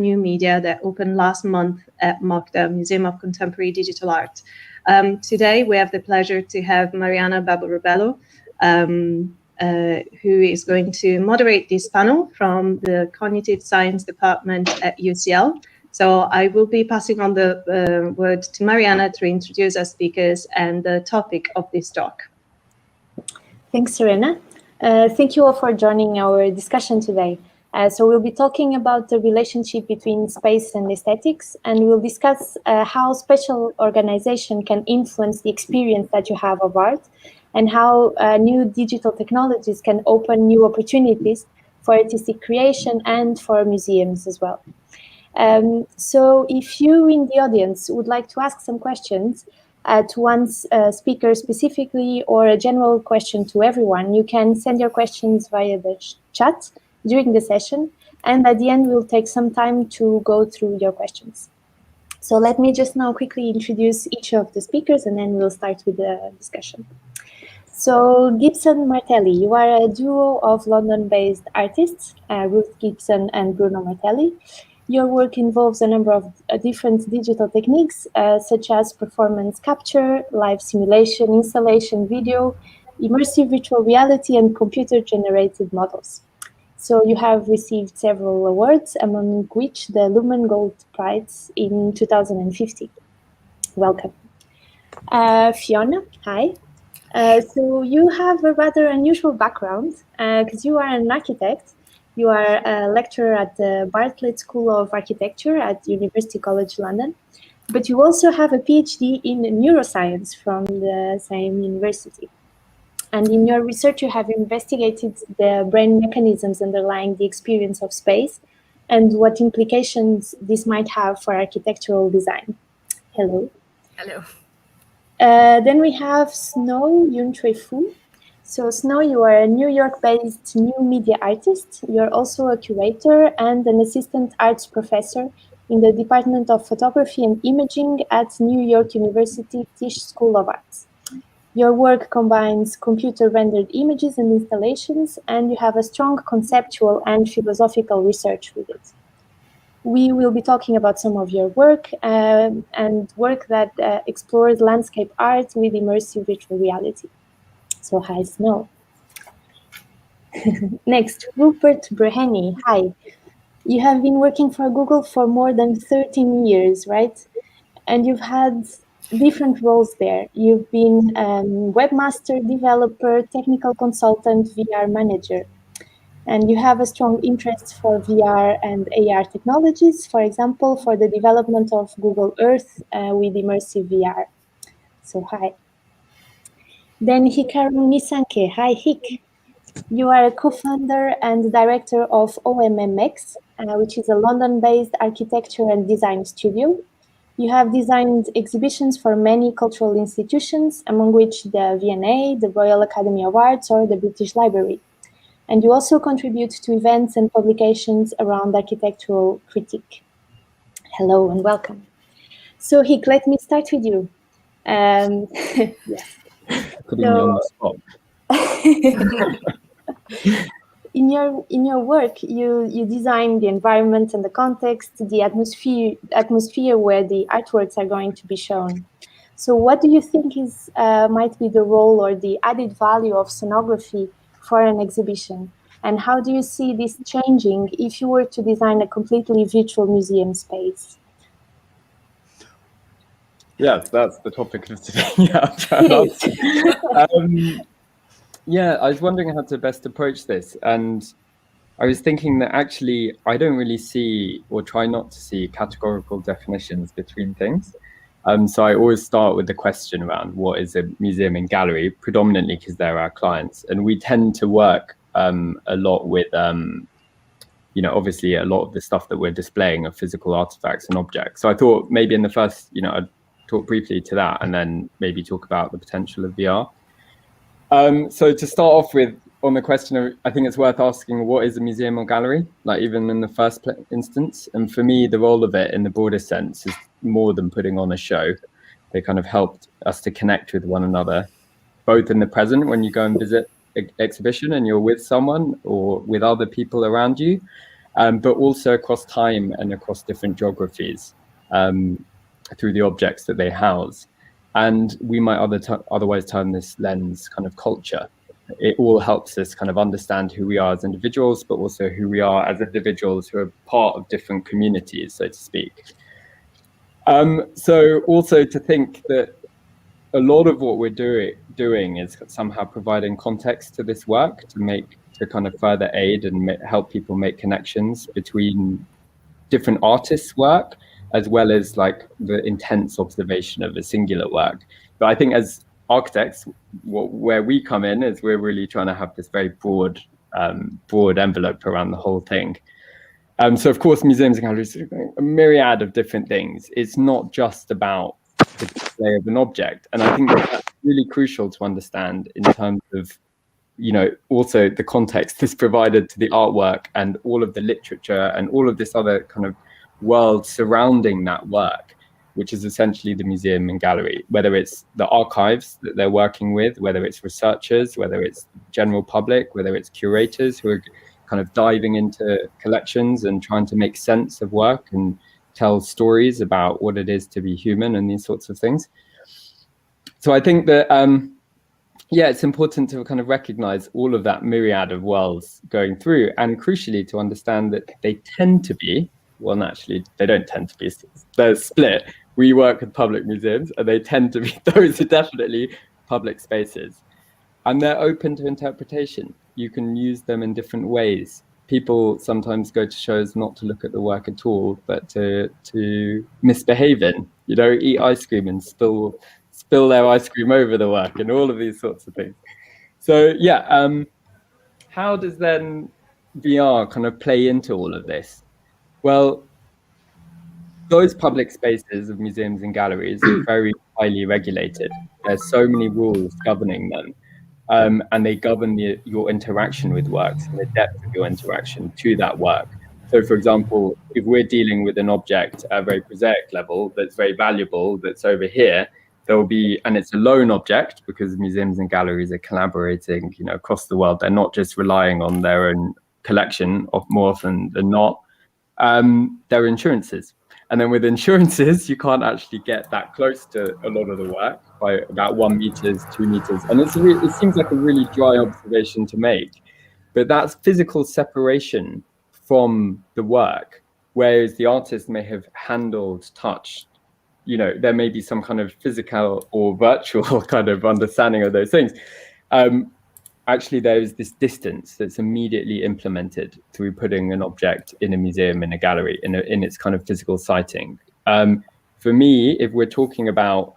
new media that opened last month at MoCDA, Museum of Contemporary Digital Art. Today, we have the pleasure to have Mariana Babarubello, who is going to moderate this panel from the Cognitive Science Department at UCL. So I will be passing on the word to Mariana to introduce our speakers and the topic of this talk. Thanks, Serena. Thank you all for joining our discussion today. So we'll be talking about the relationship between space and aesthetics, and we'll discuss how spatial organization can influence the experience that you have of art, and how new digital technologies can open new opportunities for artistic creation and for museums as well. So if you in the audience would like to ask some questions to one speaker specifically, or a general question to everyone, you can send your questions via the chat during the session, and at the end we'll take some time to go through your questions. So let me just now quickly introduce each of the speakers, and then we'll start with the discussion. So Gibson Martelli, you are a duo of London-based artists, Ruth Gibson and Bruno Martelli. Your work involves a number of different digital techniques, such as performance capture, live simulation, installation video, immersive virtual reality, and computer-generated models. So you have received several awards, among which the Lumen Gold Prize in 2015. Welcome. Fiona, hi. So you have a rather unusual background, because you are an architect. You are a lecturer at the Bartlett School of Architecture at University College London, but you also have a PhD in neuroscience from the same university. And in your research, you have investigated the brain mechanisms underlying the experience of space and what implications this might have for architectural design. Hello. Hello. Then we have Snow Yunxue. So Snow, you are a New York-based new media artist. You're also a curator and an assistant arts professor in the Department of Photography and Imaging at New York University Tisch School of Arts. Your work combines computer-rendered images and installations, and you have a strong conceptual and philosophical research with it. We will be talking about some of your work and work that explores landscape art with immersive virtual reality. So hi, Snow. Next, Rupert Breheny. Hi. You have been working for Google for more than 13 years, right? And you've had different roles there. You've been webmaster, developer, technical consultant, VR manager. And you have a strong interest for VR and AR technologies, for example, for the development of Google Earth with immersive VR. So hi. Then Hikaru Nissanke. Hi, Hik. You are a co-founder and director of OMMX, which is a London-based architecture and design studio. You have designed exhibitions for many cultural institutions, among which the V&A, the Royal Academy of Arts, or the British Library. And you also contribute to events and publications around architectural critique. Hello and welcome. So Hik, let me start with you. Yes. Putting me on the spot. In your work, you design the environment and the context, the atmosphere where the artworks are going to be shown. So what do you think is might be the role or the added value of scenography for an exhibition? And how do you see this changing if you were to design a completely virtual museum space? Yes, that's the topic of today. Yeah, I was wondering how to best approach this. And I was thinking that actually, I don't really see, or try not to see, categorical definitions between things. So I always start with the question around what is a museum and gallery, predominantly because they're our clients. And we tend to work a lot with, obviously a lot of the stuff that we're displaying are physical artifacts and objects. So I thought maybe in the first, I'd talk briefly to that and then maybe talk about the potential of VR. So to start off with, on the question of, I think it's worth asking, what is a museum or gallery, like even in the first instance? And for me, the role of it in the broader sense is more than putting on a show. They kind of helped us to connect with one another, both in the present when you go and visit an exhibition and you're with someone or with other people around you, but also across time and across different geographies through the objects that they house. And we might otherwise term this lens kind of culture. It all helps us kind of understand who we are as individuals, but also who we are as individuals who are part of different communities, so to speak. So also to think that a lot of what we're doing is somehow providing context to this work to kind of further aid and help people make connections between different artists' work, as well as like the intense observation of a singular work. But I think as architects, where we come in is we're really trying to have this very broad envelope around the whole thing. So of course, museums and galleries are a myriad of different things. It's not just about the display of an object. And I think that's really crucial to understand in terms of, also the context that's provided to the artwork and all of the literature and all of this other kind of world surrounding that work, which is essentially the museum and gallery, whether it's the archives that they're working with, whether it's researchers, whether it's general public, whether it's curators who are kind of diving into collections and trying to make sense of work and tell stories about what it is to be human and these sorts of things. So I think that, it's important to kind of recognize all of that myriad of worlds going through, and crucially to understand that they tend to be, well, naturally, they don't tend to be, they're split. We work with public museums and they tend to be, those are definitely public spaces. And they're open to interpretation. You can use them in different ways. People sometimes go to shows not to look at the work at all, but to misbehave in, eat ice cream and spill their ice cream over the work and all of these sorts of things. So how does then VR kind of play into all of this? Well, those public spaces of museums and galleries are very highly regulated. There's so many rules governing them. And they govern your interaction with works and the depth of your interaction to that work. So, for example, if we're dealing with an object at a very prosaic level that's very valuable, that's over here, there will be, and it's a lone object because museums and galleries are collaborating, across the world. They're not just relying on their own collection, more often than not. There are insurances. And then with insurances, you can't actually get that close to a lot of the work by about 1 meter, 2 meters. And it seems like a really dry observation to make, but that's physical separation from the work, whereas the artist may have handled, touched, there may be some kind of physical or virtual kind of understanding of those things. Actually, there's this distance that's immediately implemented through putting an object in a museum, in a gallery, in its kind of physical sighting. For me, if we're talking about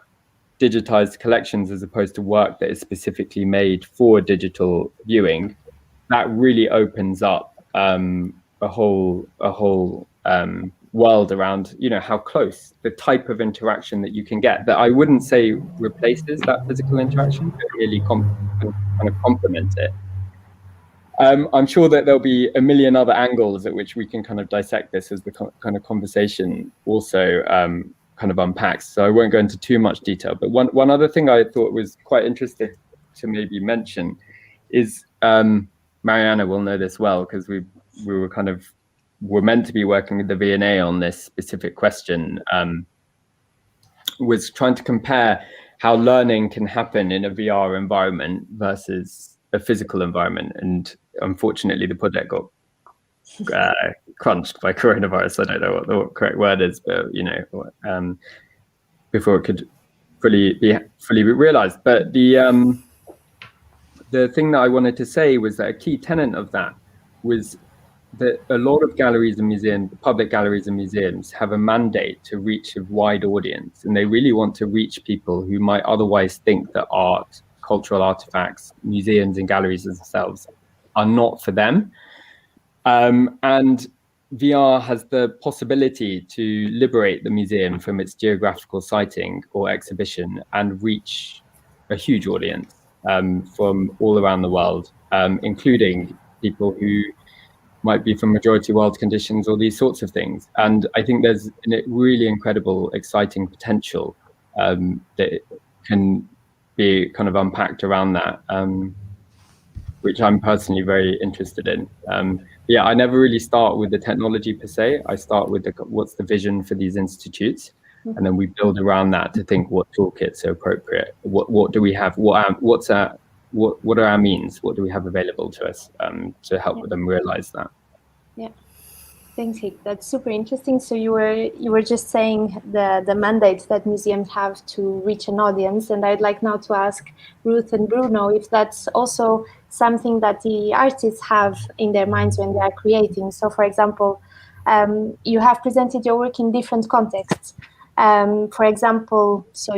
digitized collections as opposed to work that is specifically made for digital viewing, that really opens up a whole world around, how close, the type of interaction that you can get, that I wouldn't say replaces that physical interaction, but really kind of complement it. I'm sure that there'll be a million other angles at which we can kind of dissect this as the kind of conversation also kind of unpacks. So I won't go into too much detail, but one other thing I thought was quite interesting to maybe mention is, Mariana will know this well, because we're meant to be working with the V&A on this specific question, was trying to compare how learning can happen in a VR environment versus a physical environment. And unfortunately, the project got crunched by coronavirus. I don't know what the correct word is, but before it could fully be realized. But the thing that I wanted to say was that a key tenet of that was that a lot of galleries and museums, public galleries and museums, have a mandate to reach a wide audience, and they really want to reach people who might otherwise think that art, cultural artifacts, museums and galleries themselves are not for them. And VR has the possibility to liberate the museum from its geographical siting or exhibition and reach a huge audience from all around the world, including people who might be from majority world conditions or these sorts of things. And I think there's a really incredible, exciting potential that can be kind of unpacked around that. which I'm personally very interested in. Yeah, I never really start with the technology per se. I start with what's the vision for these institutes, and then we build around that to think what toolkits are appropriate. What do we have? What are our means? What do we have available to us to help them realize that? Yeah. Thanks, Hik. That's super interesting. So you were just saying the mandate that museums have to reach an audience, and I'd like now to ask Ruth and Bruno if that's also something that the artists have in their minds when they are creating. So, for example, you have presented your work in different contexts. For example, so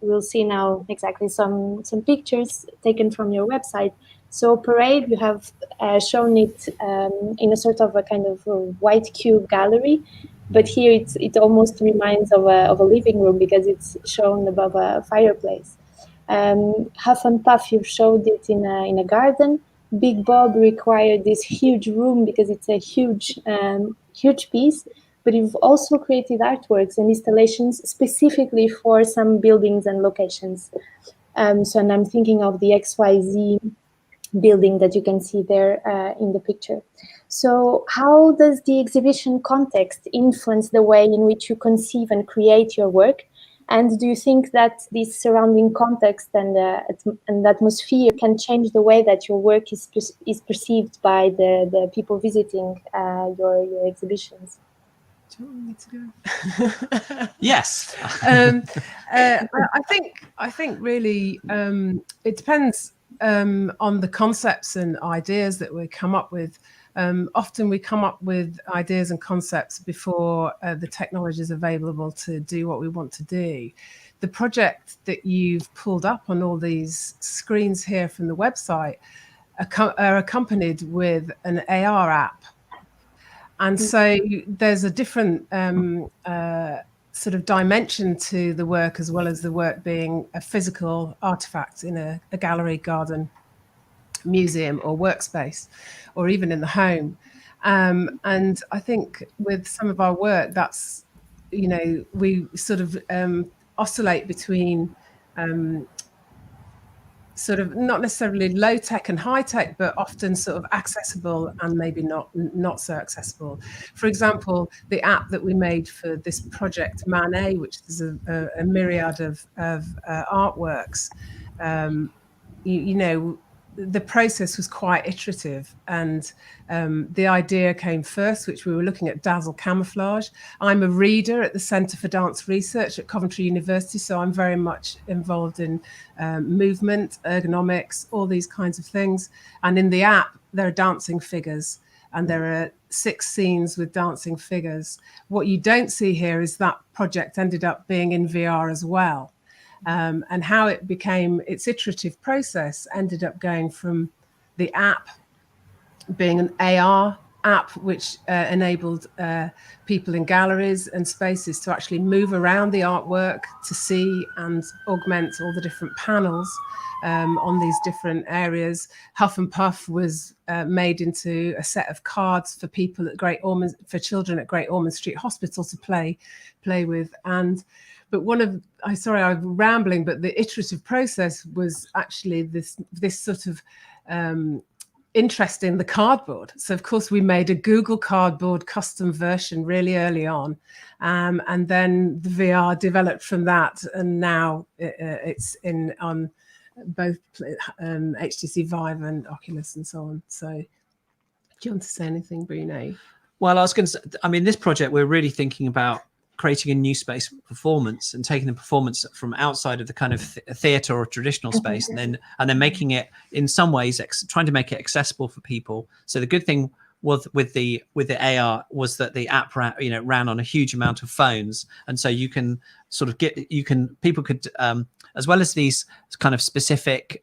we'll see now exactly some pictures taken from your website. So Parade, you have shown it in a sort of a kind of a white cube gallery, but here it almost reminds of a living room because it's shown above a fireplace. Huff and Puff, you've showed it in a garden. Big Bob required this huge room because it's a huge piece, but you've also created artworks and installations specifically for some buildings and locations. So and I'm thinking of the XYZ building that you can see there in the picture. So how does the exhibition context influence the way in which you conceive and create your work? And do you think that this surrounding context and atmosphere can change the way that your work is perceived by the people visiting your exhibitions? Do you want me to go? Yes. I think really it depends on the concepts and ideas that we come up with. Often we come up with ideas and concepts before the technology is available to do what we want to do. The project that you've pulled up on all these screens here from the website are accompanied with an AR app. And so there's a different sort of dimension to the work, as well as the work being a physical artifact in a gallery, garden, museum or workspace, or even in the home. And I think with some of our work, that's, we sort of oscillate between sort of not necessarily low tech and high tech, but often sort of accessible and maybe not so accessible. For example, the app that we made for this project Manet, which is a myriad of artworks, the process was quite iterative, and the idea came first, which we were looking at dazzle camouflage. I'm a reader at the Centre for Dance Research at Coventry University, so I'm very much involved in movement, ergonomics, all these kinds of things. And in the app, there are dancing figures, and there are 6 scenes with dancing figures. What you don't see here is that project ended up being in VR as well. And how it became, its iterative process ended up going from the app being an AR app, which enabled people in galleries and spaces to actually move around the artwork to see and augment all the different panels on these different areas. Huff and Puff was made into a set of cards for people at for children at Great Ormond Street Hospital to play with. But I'm rambling, but the iterative process was actually this sort of interest in the cardboard. So of course we made a Google Cardboard custom version really early on, and then the VR developed from that, and now it's on both HTC Vive and Oculus and so on. So do you want to say anything, Bruno? Well, I was going to say, I mean, this project, we're really thinking about creating a new space for performance and taking the performance from outside of the kind of theatre or traditional space, and then making it in some ways trying to make it accessible for people. So the good thing was with the AR was that the app ran on a huge amount of phones, and so you can sort of people could as well as these kind of specific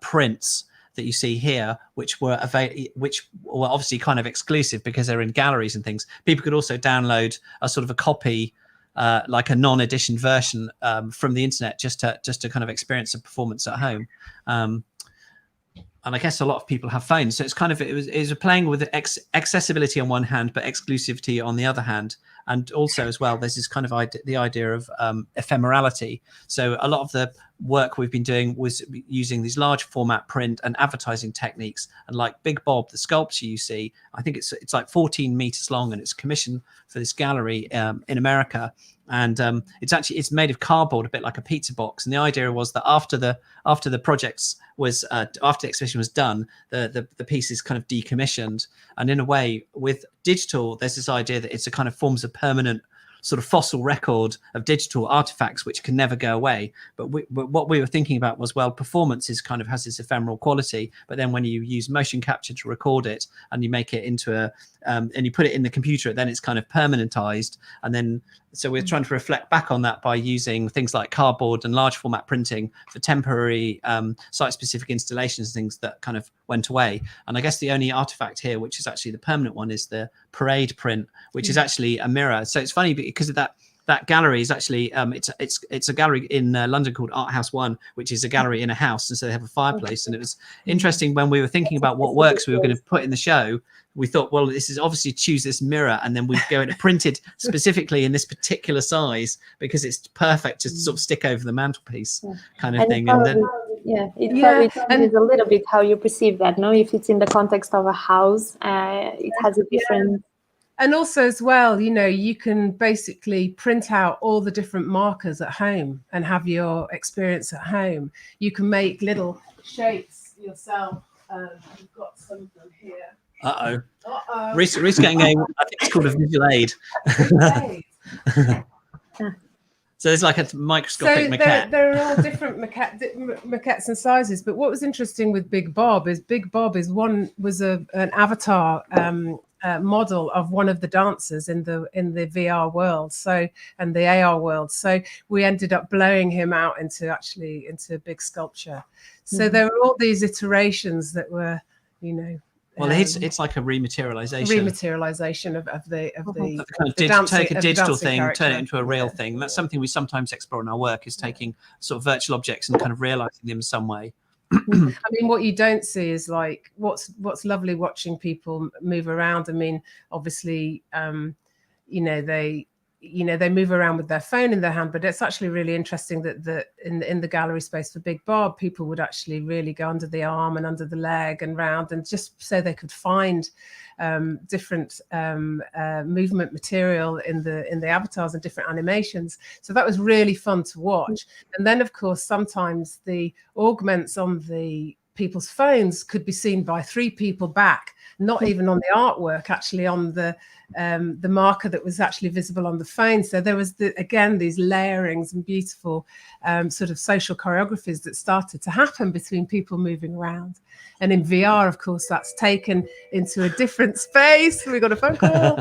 prints that you see here, which were obviously kind of exclusive because they're in galleries and things. People could also download a sort of a copy, like a non-edition version from the internet, just to kind of experience a performance at home. And I guess a lot of people have phones, so it's kind of it was playing with accessibility on one hand, but exclusivity on the other hand. And also as well, there's this kind of the idea of ephemerality. So a lot of work we've been doing was using these large format print and advertising techniques. And like Big Bob, the sculpture you see, I think it's like 14 meters long, and it's commissioned for this gallery in America. And it's made of cardboard, a bit like a pizza box. And the idea was that after the projects was after the exhibition was done, the piece is kind of decommissioned. And in a way, with digital, there's this idea that it's a kind of forms a permanent sort of fossil record of digital artifacts which can never go away. But what we were thinking about was, well, performance is kind of has this ephemeral quality, but then when you use motion capture to record it and you make it into a and you put it in the computer, then it's kind of permanentized. And then so we're trying to reflect back on that by using things like cardboard and large format printing for temporary site-specific installations, things that kind of went away. And I guess the only artifact here, which is actually the permanent one, is the parade print, which is actually a mirror. So it's funny because of that gallery is actually it's a gallery in London called Art House 1, which is a gallery in a house, and so they have a fireplace. And it was interesting when we were thinking about what works we were going to put in the show. We thought, well, this is obviously choose this mirror, and then we go and print it specifically in this particular size because it's perfect to sort of stick over the mantelpiece, kind of and thing. Probably, and then it probably changes a little bit how you perceive that. No, if it's in the context of a house, it has a different. And also as well, you know, you can basically print out all the different markers at home and have your experience at home. You can make little shapes yourself. You've got some of them here. Reese getting a, I think it's called a visual aid. So there's like a microscopic maquette. There are all different maquettes and sizes. But what was interesting with Big Bob is an avatar model of one of the dancers in the VR world, and the AR world. So we ended up blowing him out into a big sculpture. So there were all these iterations that were, you know. Well, it's like a rematerialization of the take a digital thing, turn it into a real thing. That's something we sometimes explore in our work, is taking sort of virtual objects and kind of realizing them in some way. I mean, what you don't see is like what's lovely watching people move around. I mean, obviously, they move around with their phone in their hand, but it's actually really interesting that in the gallery space for Big Bob, people would actually really go under the arm and under the leg and round, and just so they could find different movement material in the avatars and different animations. So that was really fun to watch. And then, of course, sometimes the augments on the people's phones could be seen by 3 people back, not even on the artwork, actually on the marker that was actually visible on the phone. So there was again these layerings and beautiful sort of social choreographies that started to happen between people moving around. And in VR, of course, that's taken into a different space. We got a phone call.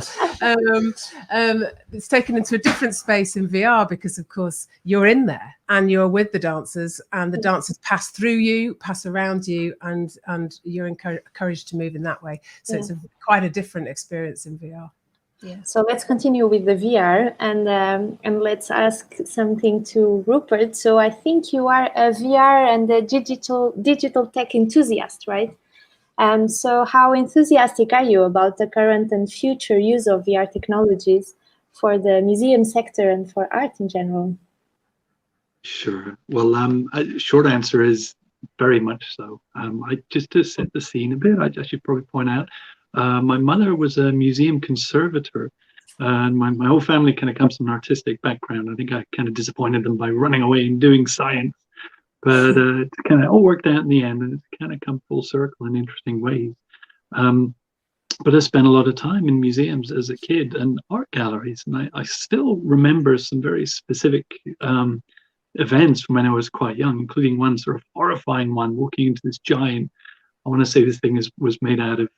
It's taken into a different space in VR because, of course, you're in there and you're with the dancers, and the dancers pass through you, pass around you, and you're encouraged to move in that way. So it's quite a different experience in VR. Yeah. So let's continue with the VR, and let's ask something to Rupert. So I think you are a VR and a digital tech enthusiast, right? So how enthusiastic are you about the current and future use of VR technologies for the museum sector and for art in general? Sure. Well, short answer is very much so. Just to set the scene a bit, I should probably point out, my mother was a museum conservator, and my whole family kind of comes from an artistic background. I think I kind of disappointed them by running away and doing science, but it kind of all worked out in the end, and it's kind of come full circle in interesting ways. But I spent a lot of time in museums as a kid and art galleries, and I still remember some very specific events from when I was quite young, including one sort of horrifying one, walking into this giant, I want to say this thing was made out of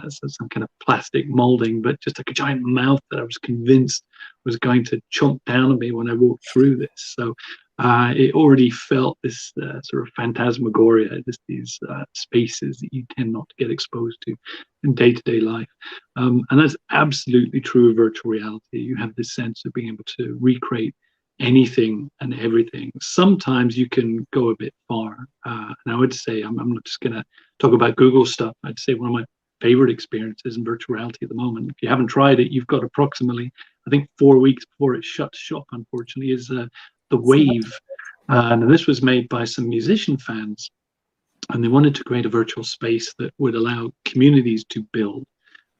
some kind of plastic molding, but just like a giant mouth that I was convinced was going to chomp down on me when I walked through this. So it already felt this sort of phantasmagoria, these spaces that you tend not to get exposed to in day-to-day life. And that's absolutely true of virtual reality. You have this sense of being able to recreate anything and everything. Sometimes you can go a bit far. And I would say, I'm not just going to talk about Google stuff. I'd say one of my favorite experiences in virtual reality at the moment, if you haven't tried it, you've got approximately, I think, 4 weeks before it shuts shop, unfortunately, is the Wave And this was made by some musician fans, and they wanted to create a virtual space that would allow communities to build.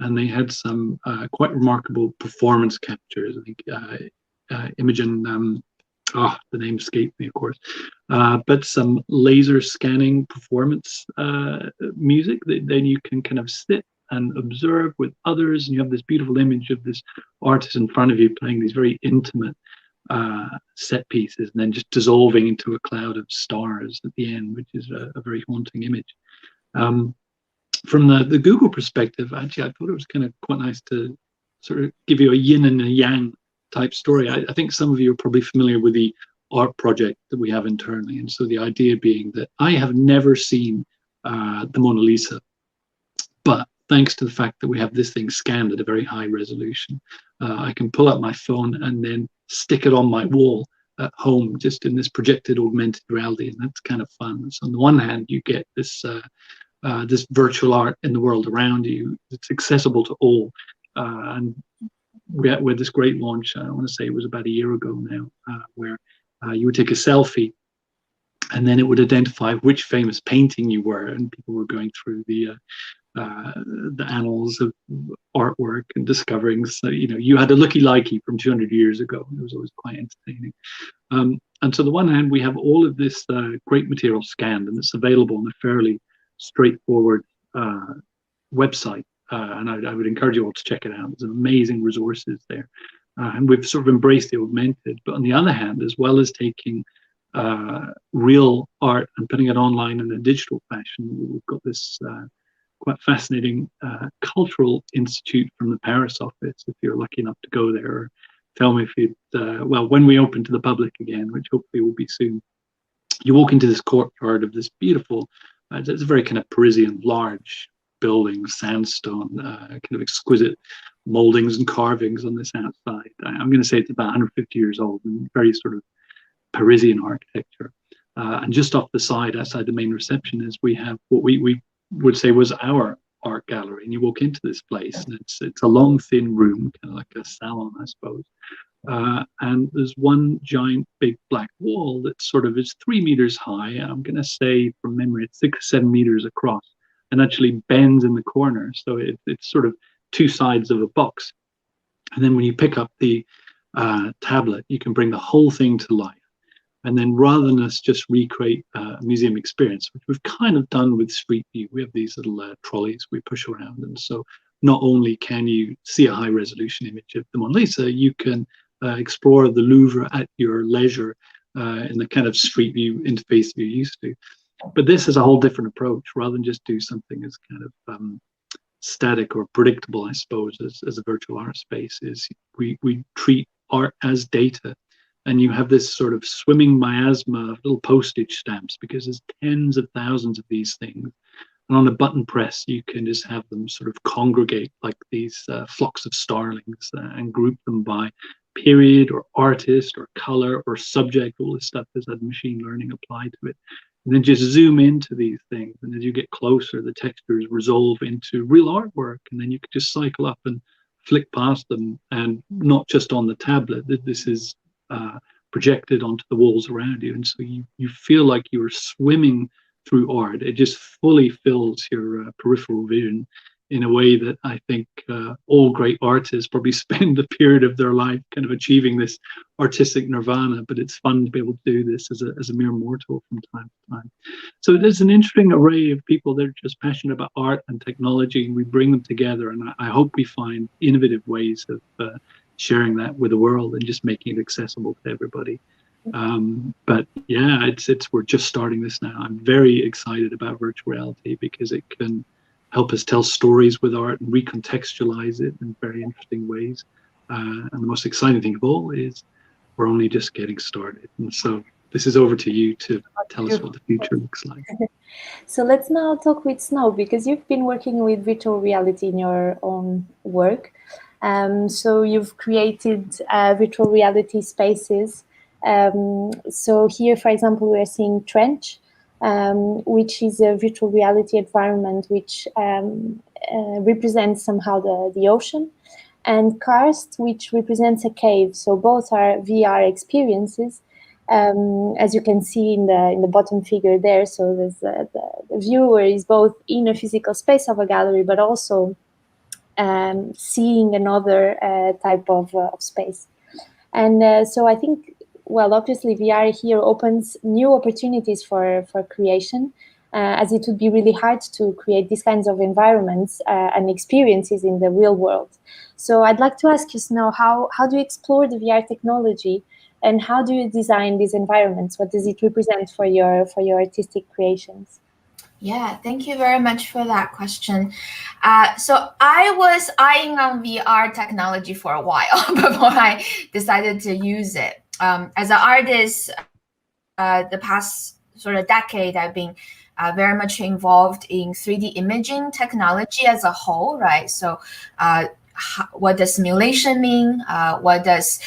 And they had some quite remarkable performance captures. I think Imogen, the name escaped me, of course, but some laser scanning performance music that then you can kind of sit and observe with others, and you have this beautiful image of this artist in front of you playing these very intimate set pieces, and then just dissolving into a cloud of stars at the end, which is a very haunting image. From the Google perspective, actually, I thought it was kind of quite nice to sort of give you a yin and a yang type story. I think some of you are probably familiar with the art project that we have internally, and so the idea being that I have never seen the Mona Lisa, but thanks to the fact that we have this thing scanned at a very high resolution, I can pull out my phone and then stick it on my wall at home, just in this projected augmented reality, and that's kind of fun. So on the one hand, you get this this virtual art in the world around you. It's accessible to all, and we had this great launch. I want to say it was about a year ago now, where you would take a selfie, and then it would identify which famous painting you were, and people were going through the annals of artwork and discovering, so, you know, you had a looky-likey from 200 years ago. It was always quite entertaining. And so on the one hand, we have all of this great material scanned, and it's available on a fairly straightforward website. And I would encourage you all to check it out. There's amazing resources there. And we've sort of embraced the augmented. But on the other hand, as well as taking real art and putting it online in a digital fashion, we've got this quite fascinating cultural institute from the Paris office, if you're lucky enough to go there. Or tell me if you'd, well, when we open to the public again, which hopefully will be soon, you walk into this courtyard of this beautiful, it's a very kind of Parisian, large building, sandstone, kind of exquisite moldings and carvings on this outside. I'm going to say it's about 150 years old, and very sort of Parisian architecture. And just off the side, outside the main reception, is we have what we would say was our art gallery. And you walk into this place, and it's a long, thin room, kind of like a salon, I suppose. And there's one giant big black wall that sort of is 3 meters high. I'm going to say from memory, it's 6 or 7 meters across, and actually bends in the corner. So it's sort of two sides of a box. And then when you pick up the tablet, you can bring the whole thing to life. And then rather than us just recreate a museum experience, which we've kind of done with Street View, we have these little trolleys we push around. And so not only can you see a high resolution image of the Mona Lisa, you can explore the Louvre at your leisure in the kind of Street View interface you're used to. But this is a whole different approach. Rather than just do something as kind of static or predictable, I suppose, as a virtual art space, is we treat art as data. And you have this sort of swimming miasma of little postage stamps, because there's tens of thousands of these things. And on a button press, you can just have them sort of congregate like these flocks of starlings and group them by period or artist or color or subject. All this stuff has had machine learning applied to it. And then just zoom into these things. And as you get closer, the textures resolve into real artwork. And then you can just cycle up and flick past them. And not just on the tablet, this is projected onto the walls around you. And so you feel like you're swimming through art. It just fully fills your peripheral vision in a way that I think all great artists probably spend a period of their life kind of achieving this artistic nirvana. But it's fun to be able to do this as a mere mortal from time to time. So there's an interesting array of people that are just passionate about art and technology, and we bring them together. And I hope we find innovative ways of sharing that with the world and just making it accessible to everybody. But yeah, we're just starting this now. I'm very excited about virtual reality because it can help us tell stories with art and recontextualize it in very interesting ways. And the most exciting thing of all is we're only just getting started. And so this is over to you to tell us what the future looks like. So let's now talk with Snow, because you've been working with virtual reality in your own work. So you've created virtual reality spaces. So here, for example, we're seeing Trench, which is a virtual reality environment which represents somehow the ocean, and Karst, which represents a cave. So both are VR experiences as you can see in the bottom figure there. So there's the viewer is both in a physical space of a gallery, but also seeing another type of space. And so I think, well, obviously VR here opens new opportunities for creation, as it would be really hard to create these kinds of environments and experiences in the real world. So I'd like to ask you, Snow, how do you explore the VR technology, and how do you design these environments? What does it represent for your artistic creations? Yeah, thank you very much for that question. So I was eyeing on VR technology for a while before I decided to use it. As an artist, the past sort of decade, I've been very much involved in 3D imaging technology as a whole, right? So what does simulation mean? What does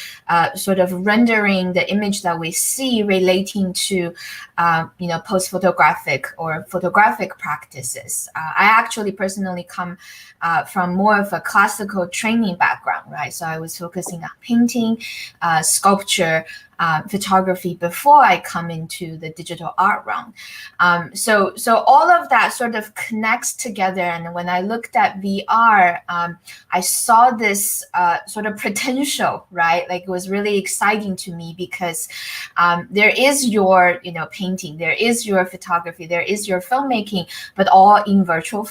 sort of rendering the image that we see relating to, post-photographic or photographic practices? I actually personally come from more of a classical training background, right? So I was focusing on painting, sculpture, photography before I come into the digital art realm. So all of that sort of connects together. And when I looked at VR, I saw this sort of potential, right? Like, it was really exciting to me because there is your, painting, there is your photography, there is your filmmaking, but all in virtual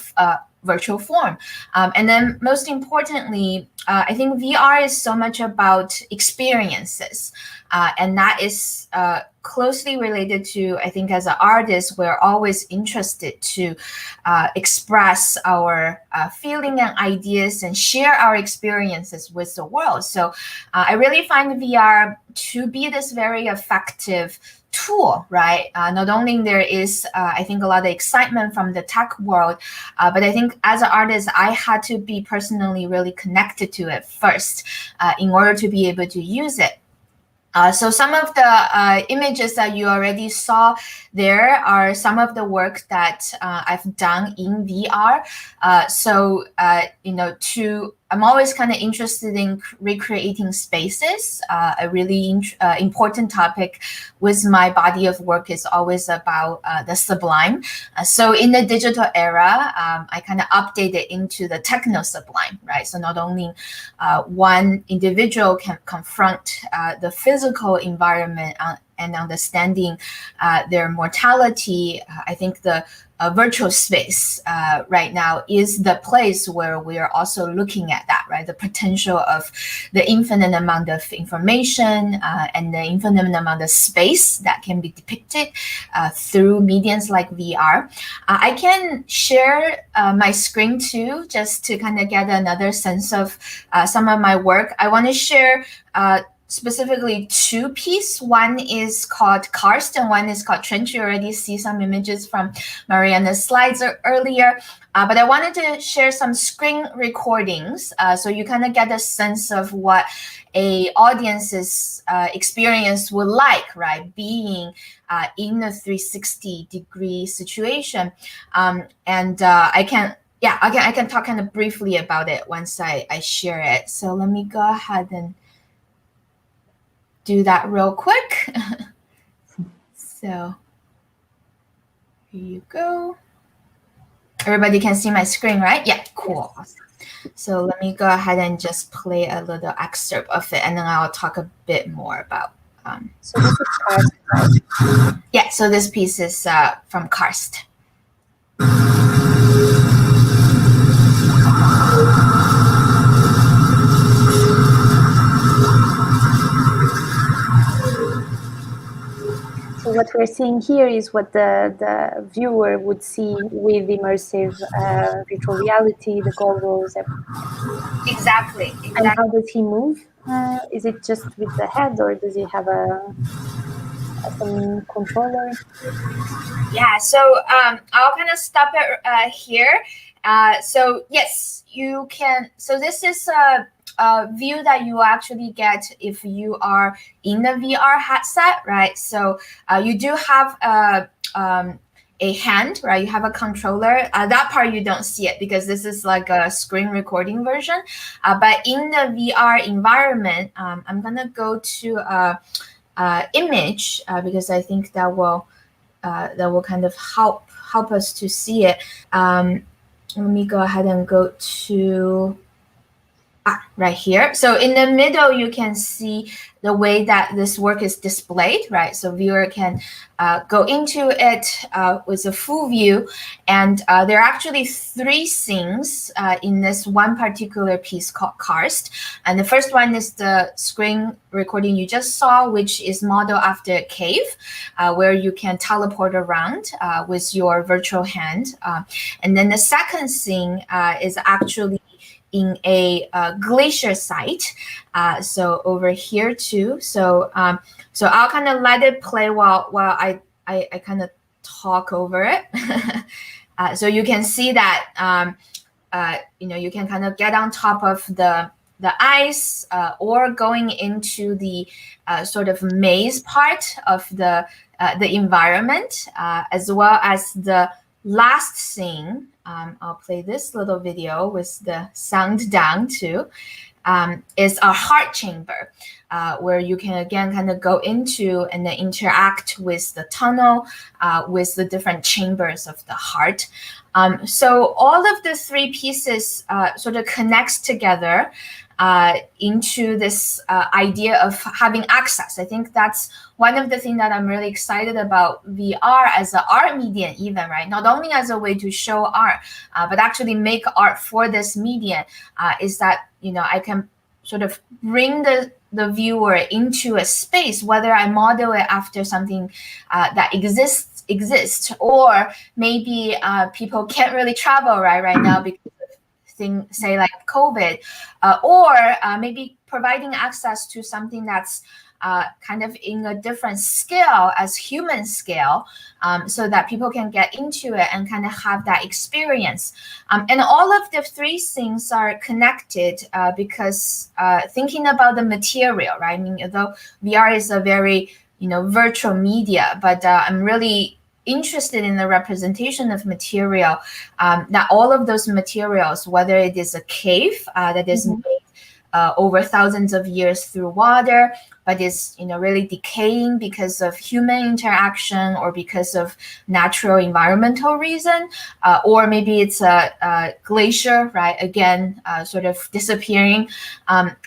form. And then most importantly, I think VR is so much about experiences. And that is closely related to, I think, as an artist, we're always interested to express our feeling and ideas and share our experiences with the world. So I really find VR to be this very effective tool, right? Not only there is, I think, a lot of excitement from the tech world, but I think as an artist, I had to be personally really connected to it first in order to be able to use it. So some of the images that you already saw there are some of the work that I've done in VR. I'm always kind of interested in recreating spaces. A really important topic with my body of work is always about the sublime. So in the digital era, I kind of update it into the techno-sublime, right? So not only one individual can confront the physical environment and understanding their mortality, I think the virtual space right now is the place where we are also looking at that, right? The potential of the infinite amount of information and the infinite amount of space that can be depicted through mediums like VR. I can share my screen too, just to kind of get another sense of some of my work. I want to share specifically two pieces. One is called Karst and one is called Trench. You already see some images from Mariana's slides earlier, but I wanted to share some screen recordings so you kind of get a sense of what a audience's experience would like, right? Being in a 360-degree situation. I can talk kind of briefly about it once I share it. So let me go ahead and do that real quick. So here you go. Everybody can see my screen, right? Yeah, cool. Awesome. So let me go ahead and just play a little excerpt of it, and then I'll talk a bit more about. So this is Karst, right? Yeah, so this piece is from Karst. So what we're seeing here is what the viewer would see with immersive virtual reality, the goggles. Exactly. And how does he move? Is it just with the head, or does he have some controller? Yeah, so I'll kind of stop it here. So yes, you can. So this is a view that you actually get if you are in the VR headset, right? So you do have a hand, right? You have a controller. That part you don't see it because this is like a screen recording version. But in the VR environment, I'm gonna go to image because I think that will kind of help us to see it. Let me go ahead and go to right here. So in the middle, you can see the way that this work is displayed, right? So viewer can go into it with a full view. And there are actually 3 scenes in this one particular piece called Karst. And the first one is the screen recording you just saw, which is modeled after a cave, where you can teleport around with your virtual hand. And then the second scene is actually in a glacier site, so over here too. So so I'll kind of let it play while I kind of talk over it. So you can see that you can kind of get on top of the ice or going into the sort of maze part of the environment, as well as the last scene. I'll play this little video with the sound down too, is our heart chamber, where you can again kind of go into and then interact with the tunnel, with the different chambers of the heart. So all of the 3 pieces sort of connects together into this idea of having access. I think that's one of the things that I'm really excited about VR as an art medium even, right? Not only as a way to show art, but actually make art for this medium, is that, I can sort of bring the viewer into a space, whether I model it after something that exists, or maybe people can't really travel right now because thing, say like COVID, or maybe providing access to something that's kind of in a different scale as human scale, so that people can get into it and kind of have that experience. And all of the 3 things are connected because thinking about the material, right? I mean, although VR is a very, virtual media, but I'm really interested in the representation of material, that all of those materials, whether it is a cave that is made over thousands of years through water, but is really decaying because of human interaction or because of natural environmental reason, or maybe it's a glacier, right? Again, sort of disappearing,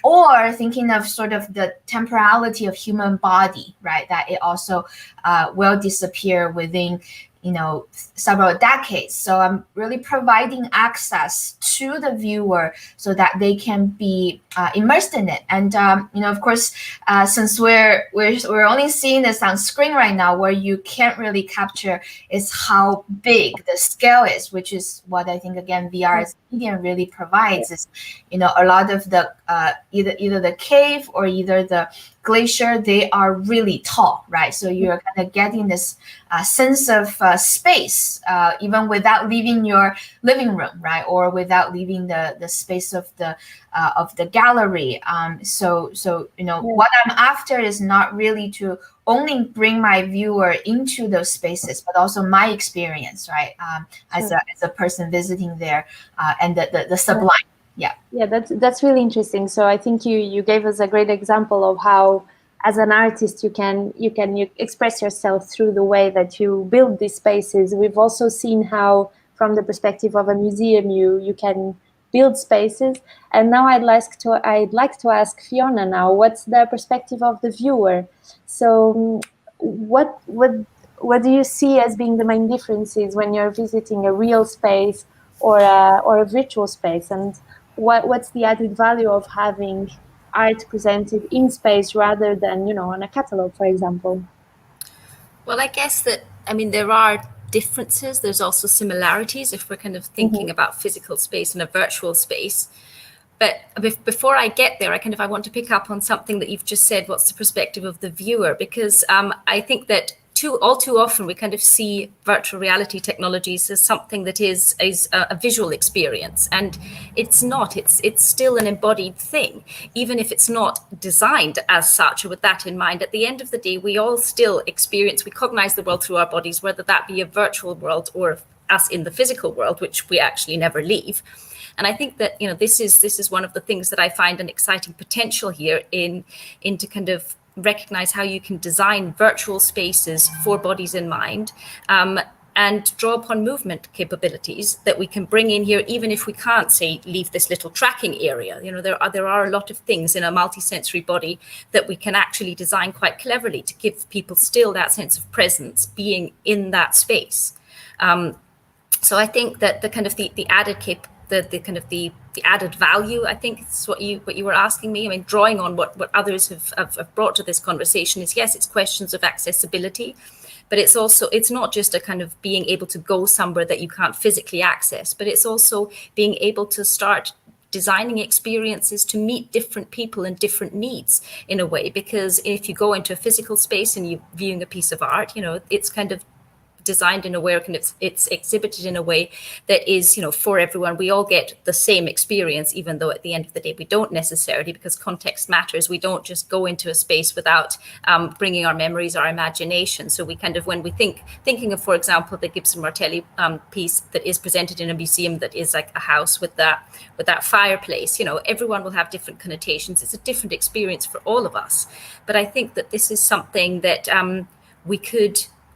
or thinking of sort of the temporality of human body, right? That it also will disappear within several decades. So I'm really providing access to the viewer so that they can be immersed in it. And of course, since we're only seeing this on screen right now, where you can't really capture is how big the scale is, which is what I think again VR as a medium really provides. Is a lot of the either the cave or either the glacier, they are really tall, right? So you're kind of getting this sense of space, even without leaving your living room, right? Or without leaving the space of the gallery. So what I'm after is not really to only bring my viewer into those spaces, but also my experience, right? As a person visiting there, and the sublime. Yeah, that's really interesting. So I think you gave us a great example of how, as an artist, you express yourself through the way that you build these spaces. We've also seen how, from the perspective of a museum, you can build spaces. And now I'd like to ask Fiona now, what's the perspective of the viewer? So what do you see as being the main differences when you're visiting a real space or a virtual space? And what's the added value of having art presented in space rather than, on a catalog, for example? Well, I guess that, there are differences. There's also similarities if we're kind of thinking about physical space and a virtual space. But before I get there, I want to pick up on something that you've just said. What's the perspective of the viewer? Because I think that all too often we kind of see virtual reality technologies as something that is a visual experience, and it's not. It's still an embodied thing, even if it's not designed as such or with that in mind. At the end of the day, we all still we cognize the world through our bodies, whether that be a virtual world or us in the physical world, which we actually never leave. And I think that this is one of the things that I find an exciting potential here into kind of recognize how you can design virtual spaces for bodies in mind, and draw upon movement capabilities that we can bring in here, even if we can't, say, leave this little tracking area. You know, there are a lot of things in a multisensory body that we can actually design quite cleverly to give people still that sense of presence being in that space. So I think that the kind of the added value, I think is what you were asking me. I mean, drawing on what others have brought to this conversation is, yes, it's questions of accessibility, but it's not just a kind of being able to go somewhere that you can't physically access, but it's also being able to start designing experiences to meet different people and different needs in a way. Because if you go into a physical space and you're viewing a piece of art, you know, it's kind of designed in a way, and it's exhibited in a way that is, you know, for everyone. We all get the same experience, even though at the end of the day we don't necessarily, because context matters. We don't just go into a space without bringing our memories, our imagination. So we kind of, when we thinking of, for example, the Gibson Martelli piece that is presented in a museum that is like a house with that fireplace, you know, everyone will have different connotations. It's a different experience for all of us. But I think that this is something that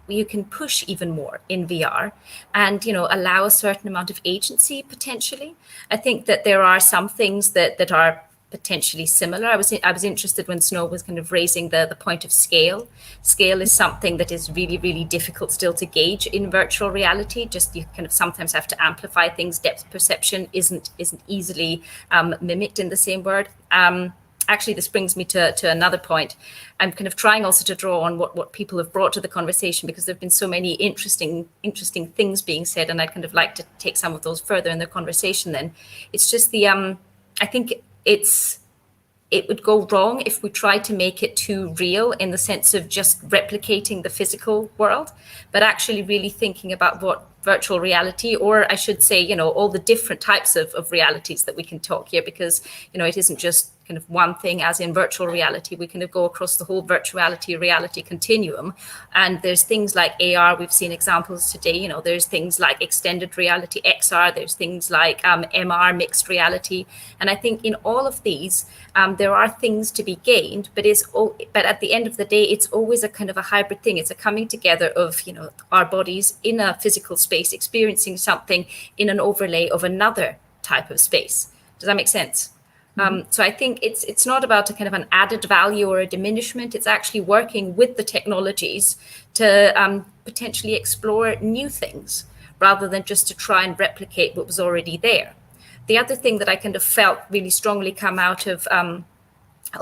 you can push even more in VR and, you know, allow a certain amount of agency potentially. I think that there are some things that are potentially similar. I was interested when Snow was kind of raising the point of scale. Scale is something that is really, really difficult still to gauge in virtual reality. Just you kind of sometimes have to amplify things. Depth perception isn't easily mimicked in the same word. Actually, this brings me to another point. I'm kind of trying also to draw on what people have brought to the conversation, because there have been so many interesting things being said, and I'd kind of like to take some of those further in the conversation then. It's just I think it would go wrong if we try to make it too real in the sense of just replicating the physical world, but actually really thinking about what virtual reality, or I should say, you know, all the different types of realities that we can talk here, because, you know, it isn't just kind of one thing as in virtual reality. We kind of go across the whole virtuality reality continuum. And there's things like AR, we've seen examples today, you know, there's things like extended reality, XR, there's things like MR, mixed reality. And I think in all of these, there are things to be gained, but at the end of the day, it's always a kind of a hybrid thing. It's a coming together of, you know, our bodies in a physical space, experiencing something in an overlay of another type of space. Does that make sense? So I think it's not about a kind of an added value or a diminishment. It's actually working with the technologies to potentially explore new things rather than just to try and replicate what was already there. The other thing that I kind of felt really strongly come out of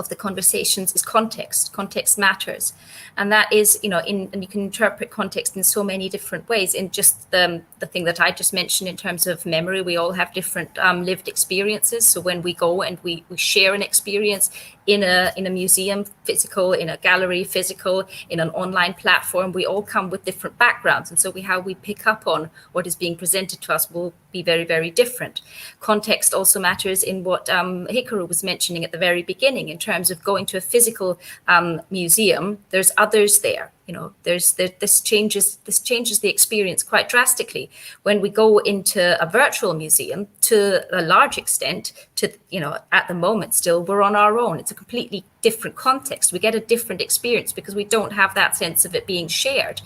the conversations is context. Context matters. And that is, you know, and you can interpret context in so many different ways. In just the thing that I just mentioned in terms of memory, we all have different lived experiences. So when we go and we share an experience in a museum, physical, in a gallery, physical, in an online platform, we all come with different backgrounds. And so how we pick up on what is being presented to us will be very, very different. Context also matters in what Hikaru was mentioning at the very beginning in terms of going to a physical museum. There's others there. You know, this changes the experience quite drastically. When we go into a virtual museum, to a large extent, at the moment still, we're on our own. It's a completely different context. We get a different experience because we don't have that sense of it being shared.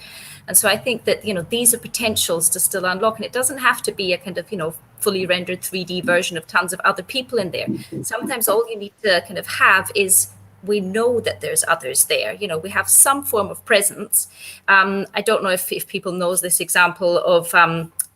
And so I think that, these are potentials to still unlock, and it doesn't have to be a kind of, fully rendered 3D version of tons of other people in there. Sometimes all you need to kind of have is, we know that there's others there. We have some form of presence. I don't know if people knows this example of,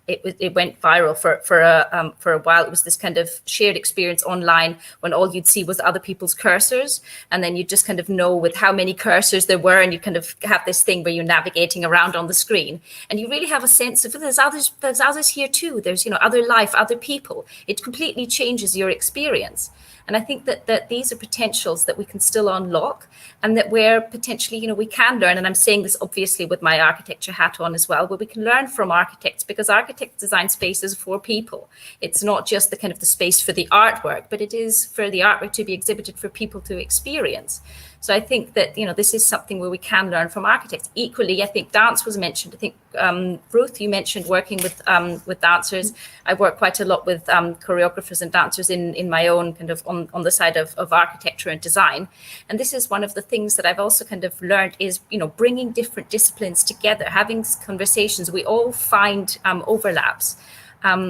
it went viral for a while. It was this kind of shared experience online when all you'd see was other people's cursors, and then you just kind of know with how many cursors there were, and you kind of have this thing where you're navigating around on the screen, and you really have a sense of there's others here too. There's other life, other people. It completely changes your experience. And I think that these are potentials that we can still unlock, and that where potentially, we can learn. And I'm saying this obviously with my architecture hat on as well, where we can learn from architects, because architects design spaces for people. It's not just the kind of the space for the artwork, but it is for the artwork to be exhibited for people to experience. So I think that, this is something where we can learn from architects. Equally, I think dance was mentioned. I think, Ruth, you mentioned working with dancers. I work quite a lot with choreographers and dancers in my own kind of on the side of architecture and design. And this is one of the things that I've also kind of learned is, bringing different disciplines together, having conversations. We all find overlaps.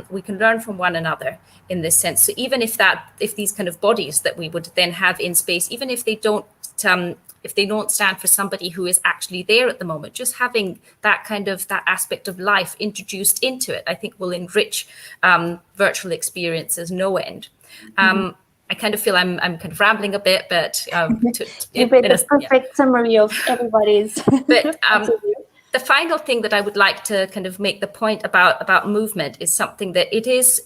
We can learn from one another in this sense. So even if these kind of bodies that we would then have in space, even if they don't stand for somebody who is actually there at the moment, just having that aspect of life introduced into it, I think will enrich virtual experiences no end. I kind of feel I'm kind of rambling a bit, but the perfect summary of everybody's. But the final thing that I would like to kind of make the point about movement is something that it is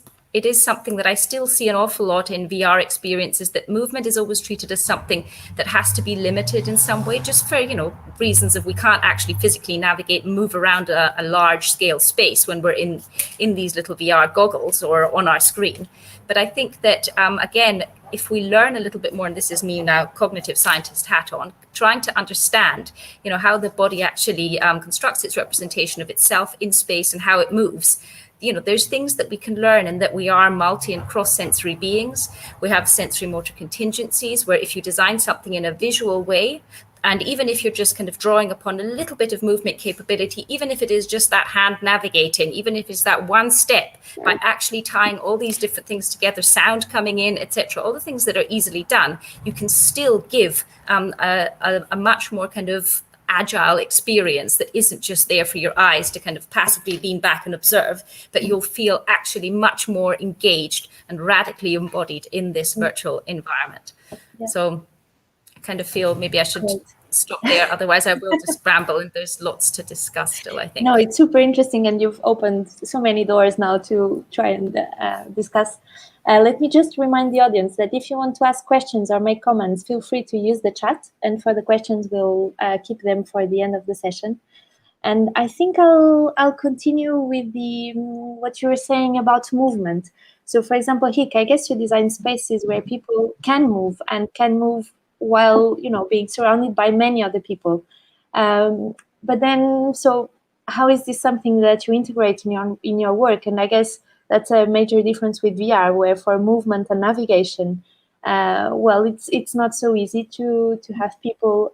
something that I still see an awful lot in VR experiences, that movement is always treated as something that has to be limited in some way, just for, reasons of we can't actually physically navigate and move around a large scale space when we're in these little VR goggles or on our screen. But I think that, again, if we learn a little bit more, and this is me now, cognitive scientist hat on, trying to understand, how the body actually constructs its representation of itself in space and how it moves. There's things that we can learn, and that we are multi and cross-sensory beings. We have sensory motor contingencies where if you design something in a visual way, and even if you're just kind of drawing upon a little bit of movement capability, even if it is just that hand navigating, even if it's that one step, by actually tying all these different things together, sound coming in, etc., all the things that are easily done, you can still give a much more kind of agile experience that isn't just there for your eyes to kind of passively lean back and observe, but you'll feel actually much more engaged and radically embodied in this virtual environment. Yeah. So I kind of feel maybe I should stop there, otherwise I will just ramble, and there's lots to discuss still, I think. No, it's super interesting, and you've opened so many doors now to try and discuss. Let me just remind the audience that if you want to ask questions or make comments, feel free to use the chat, and for the questions, we'll keep them for the end of the session. And I think I'll continue with what you were saying about movement. So, for example, Hik, I guess you design spaces where people can move while being surrounded by many other people. But then, so how is this something that you integrate in your work? And I guess that's a major difference with VR, where for movement and navigation, it's not so easy to have people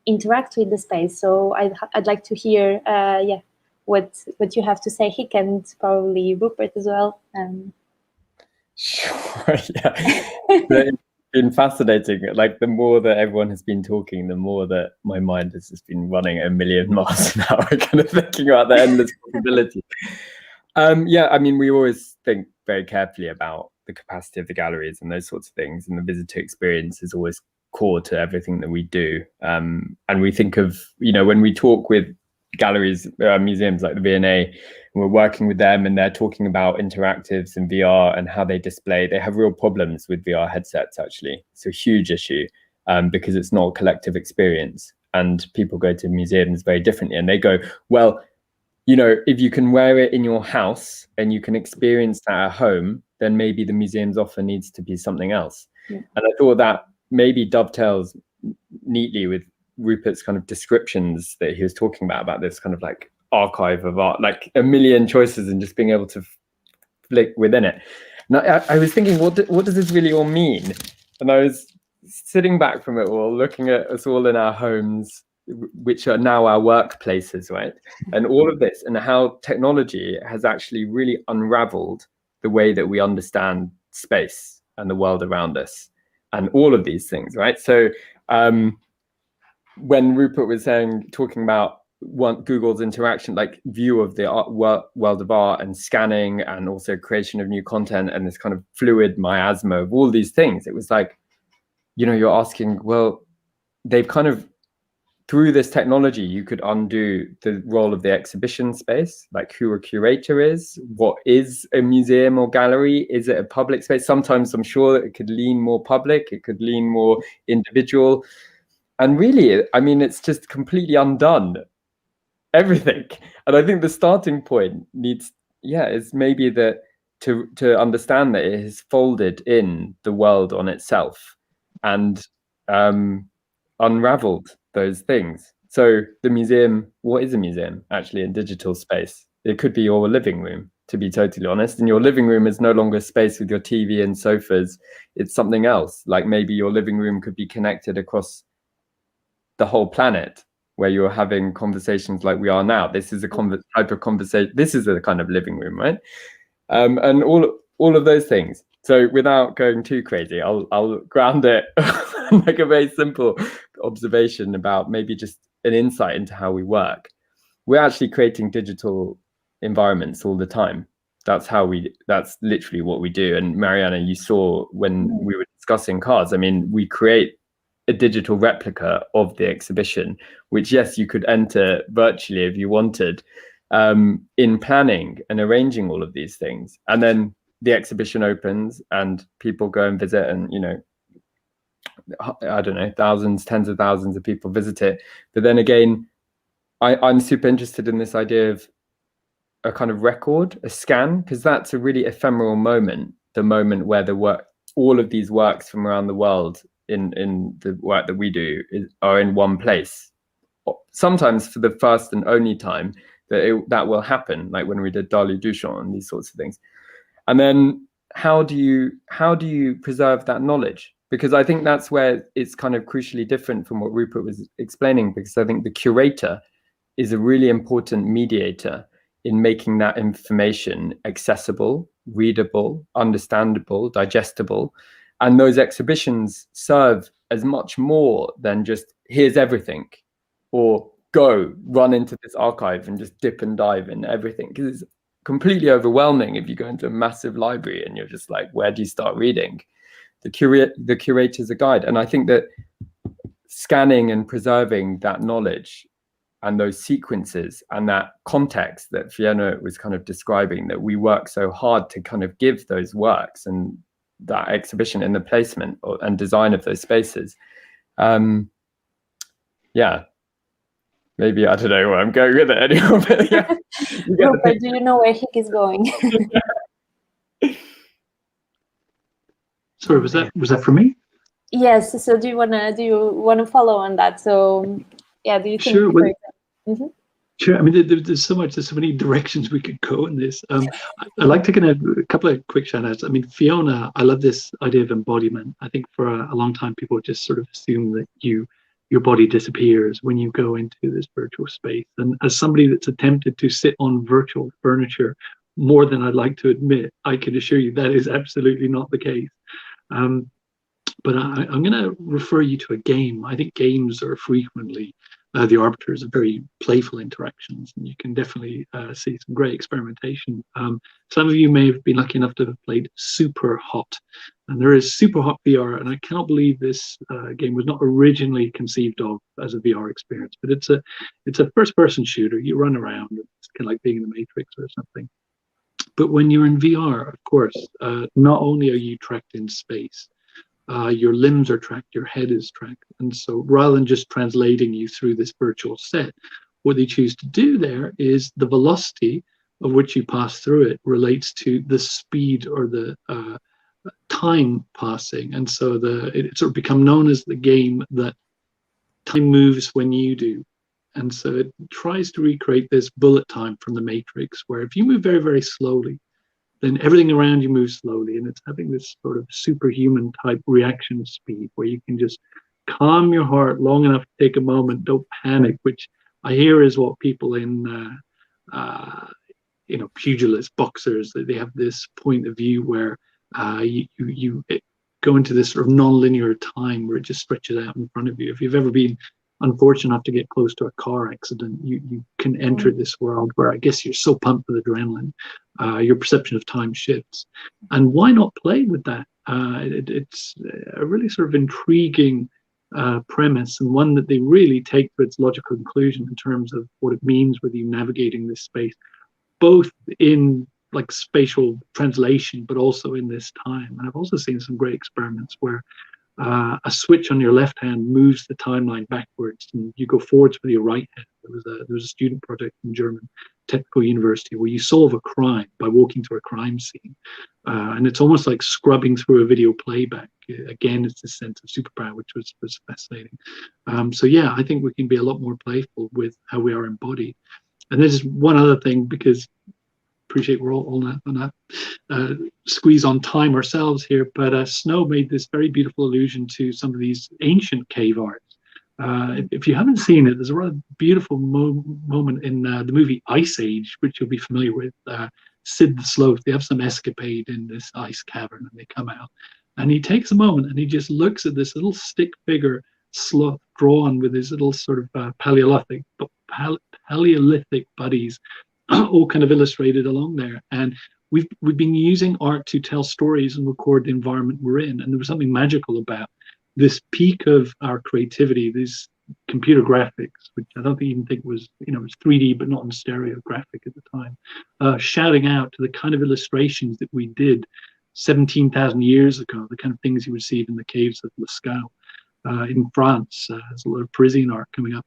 interact with the space. So I'd like to hear, what you have to say, Hik, and probably Rupert as well. Sure, yeah. It's been fascinating. Like, the more that everyone has been talking, the more that my mind has just been running a million miles an hour, kind of thinking about the endless possibilities. We always think very carefully about the capacity of the galleries and those sorts of things, and the visitor experience is always core to everything that we do. And we think of, when we talk with galleries, museums like the V&A, and we're working with them, and they're talking about interactives and VR and how they display. They have real problems with VR headsets, actually. It's a huge issue because it's not a collective experience, and people go to museums very differently, and they go, well, if you can wear it in your house and you can experience that at home, then maybe the museum's offer needs to be something else. Yeah. And I thought that maybe dovetails neatly with Rupert's kind of descriptions that he was talking about this kind of like archive of art, like a million choices, and just being able to flick within it. And I was thinking, what does this really all mean? And I was sitting back from it all, looking at us all in our homes, which are now our workplaces, right? And all of this, and how technology has actually really unraveled the way that we understand space and the world around us, and all of these things, right? So when Rupert was talking about Google's interaction, like view of the world of art and scanning, and also creation of new content, and this kind of fluid miasma of all these things, it was like, you're asking, well, they've kind of, through this technology, you could undo the role of the exhibition space, like who a curator is, what is a museum or gallery, is it a public space? Sometimes I'm sure that it could lean more public, it could lean more individual. And really, it's just completely undone everything. And I think the starting point is maybe that to understand that it has folded in the world on itself. And unraveled those things. So the museum, what is a museum actually in digital space? It could be your living room, to be totally honest. And your living room is no longer space with your TV and sofas. It's something else. Like maybe your living room could be connected across the whole planet, where you're having conversations like we are now. This is a type of conversation. This is a kind of living room, right? And all of those things. So without going too crazy, I'll ground it like a very simple observation about maybe just an insight into how we work. We're actually creating digital environments all the time. That's literally what we do. And Mariana, you saw when we were discussing cars, I mean, we create a digital replica of the exhibition, which, yes, you could enter virtually if you wanted, in planning and arranging all of these things. And then the exhibition opens and people go and visit, and, you know, I don't know, thousands, tens of thousands of people visit it. But then again, I'm super interested in this idea of a kind of record, a scan, because that's a really ephemeral moment, the moment where all of these works from around the world in the work that we do are in one place. Sometimes for the first and only time that will happen, like when we did Dali Duchamp and these sorts of things. And then how do you preserve that knowledge? Because I think that's where it's kind of crucially different from what Rupert was explaining, because I think the curator is a really important mediator in making that information accessible, readable, understandable, digestible. And those exhibitions serve as much more than just, here's everything, or go run into this archive and just dip and dive in everything. Because it's completely overwhelming if you go into a massive library and you're just like, where do you start reading? The curator's a guide. And I think that scanning and preserving that knowledge and those sequences and that context that Fiona was kind of describing, that we work so hard to kind of give those works and that exhibition in the placement and design of those spaces. Yeah, maybe I don't know where I'm going with it anymore. But yeah, Rupert, do you know where Hik is going? Sorry, was that for me? Yes. So do you wanna follow on that? So yeah, do you think? Sure. Mm-hmm. Sure. I mean, there's so many directions we could go in this. I'd like to kind of a couple of quick shout outs. I mean, Fiona, I love this idea of embodiment. I think for a long time, people just sort of assume that your body disappears when you go into this virtual space. And as somebody that's attempted to sit on virtual furniture more than I'd like to admit, I can assure you that is absolutely not the case. But I'm going to refer you to a game. I think games are frequently the arbiters of very playful interactions, and you can definitely see some great experimentation. Some of you may have been lucky enough to have played Super Hot, and there is Super Hot VR, and I cannot believe this game was not originally conceived of as a VR experience, but it's a first-person shooter. You run around, it's kind of like being in the Matrix or something. But when you're in VR, of course, not only are you tracked in space, your limbs are tracked, your head is tracked. And so rather than just translating you through this virtual set, what they choose to do there is the velocity of which you pass through it relates to the speed or the time passing. And so it sort of become known as the game that time moves when you do. And so it tries to recreate this bullet time from the Matrix, where if you move very, very slowly, then everything around you moves slowly, and it's having this sort of superhuman type reaction speed where you can just calm your heart long enough to take a moment, don't panic, which I hear is what people in pugilists, boxers, they have this point of view where you go into this sort of non-linear time where it just stretches out in front of you. If you've ever been unfortunate enough to get close to a car accident, you can enter this world where I guess you're so pumped with adrenaline, your perception of time shifts. And why not play with that? It's a really sort of intriguing premise, and one that they really take to its logical conclusion in terms of what it means with you navigating this space, both in like spatial translation, but also in this time. And I've also seen some great experiments where a switch on your left hand moves the timeline backwards, and you go forwards with your right hand. There was a student project in German technical university where you solve a crime by walking through a crime scene. And it's almost like scrubbing through a video playback. Again, it's this sense of superpower, which was fascinating. So yeah, I think we can be a lot more playful with how we are embodied. And there's one other thing, because appreciate we're all on a squeeze on time ourselves here, but Snow made this very beautiful allusion to some of these ancient cave arts. If you haven't seen it, there's a rather beautiful moment in the movie Ice Age, which you'll be familiar with. Sid the Sloth, they have some escapade in this ice cavern, and they come out, and he takes a moment and he just looks at this little stick figure sloth drawn with his little sort of Paleolithic buddies, all kind of illustrated along there. And we've been using art to tell stories and record the environment we're in, and there was something magical about this peak of our creativity, these computer graphics, which I don't even think was, it was 3D, but not in stereographic at the time, shouting out to the kind of illustrations that we did 17,000 years ago, the kind of things you would see in the caves of Lascaux in France. There's a lot of Parisian art coming up.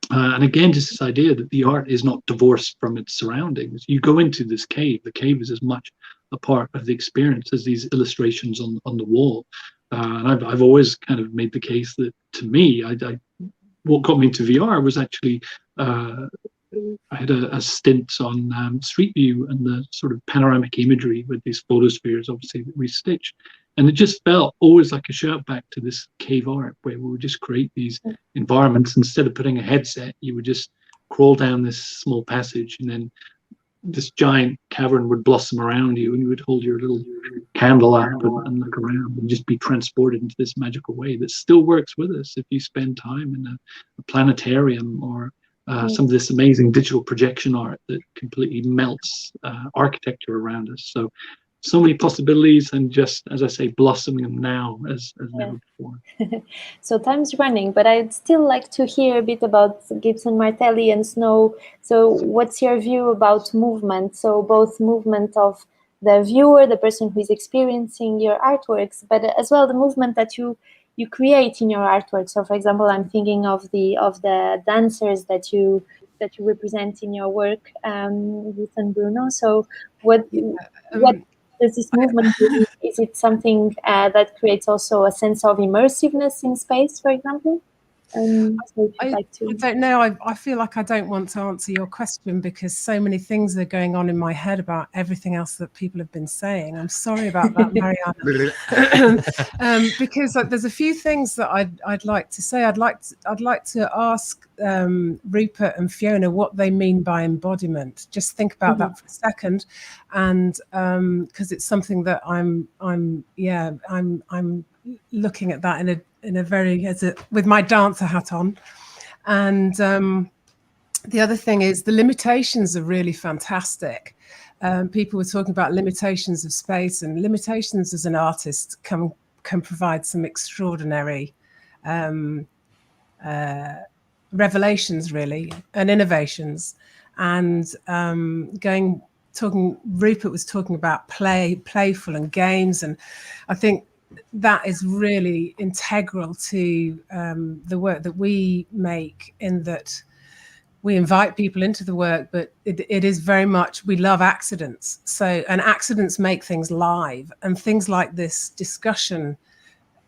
And again, just this idea that the art is not divorced from its surroundings. You go into this cave, the cave is as much a part of the experience as these illustrations on the wall. And I've always kind of made the case that, to me, what got me into VR was actually, I had a stint on Street View and the sort of panoramic imagery with these photospheres, obviously, that we stitched. And it just felt always like a shout back to this cave art, where we would just create these environments. Instead of putting a headset, you would just crawl down this small passage, and then this giant cavern would blossom around you, and you would hold your little candle up and look around and just be transported into this magical way that still works with us if you spend time in a planetarium or some of this amazing digital projection art that completely melts architecture around us. So many possibilities, and just, as I say, blossoming them now as never before. So time's running, but I'd still like to hear a bit about Gibson, Martelli, and Snow. So what's your view about movement? So both movement of the viewer, the person who is experiencing your artworks, but as well the movement that you create in your artwork. So, for example, I'm thinking of the dancers that you represent in your work, Ruth and Bruno. So what does this movement do? Is it something that creates also a sense of immersiveness in space, for example? So I don't know. I feel like I don't want to answer your question because so many things are going on in my head about everything else that people have been saying. I'm sorry about that, Mariana. Because there's a few things that I'd like to say. I'd like to ask Rupert and Fiona what they mean by embodiment. Just think about that for a second, and because it's something that I'm looking at that in a very with my dancer hat on. And the other thing is the limitations are really fantastic. People were talking about limitations of space, and limitations as an artist can provide some extraordinary revelations, really, and innovations. And Rupert was talking about playful and games, and I think that is really integral to the work that we make, in that we invite people into the work, but it is very much, we love accidents. And accidents make things live, and things like this discussion,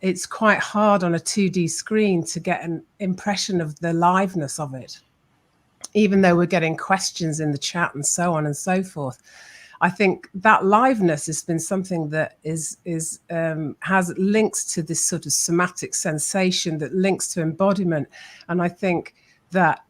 it's quite hard on a 2D screen to get an impression of the liveness of it, even though we're getting questions in the chat and so on and so forth. I think that liveness has been something that has links to this sort of somatic sensation, that links to embodiment. And I think that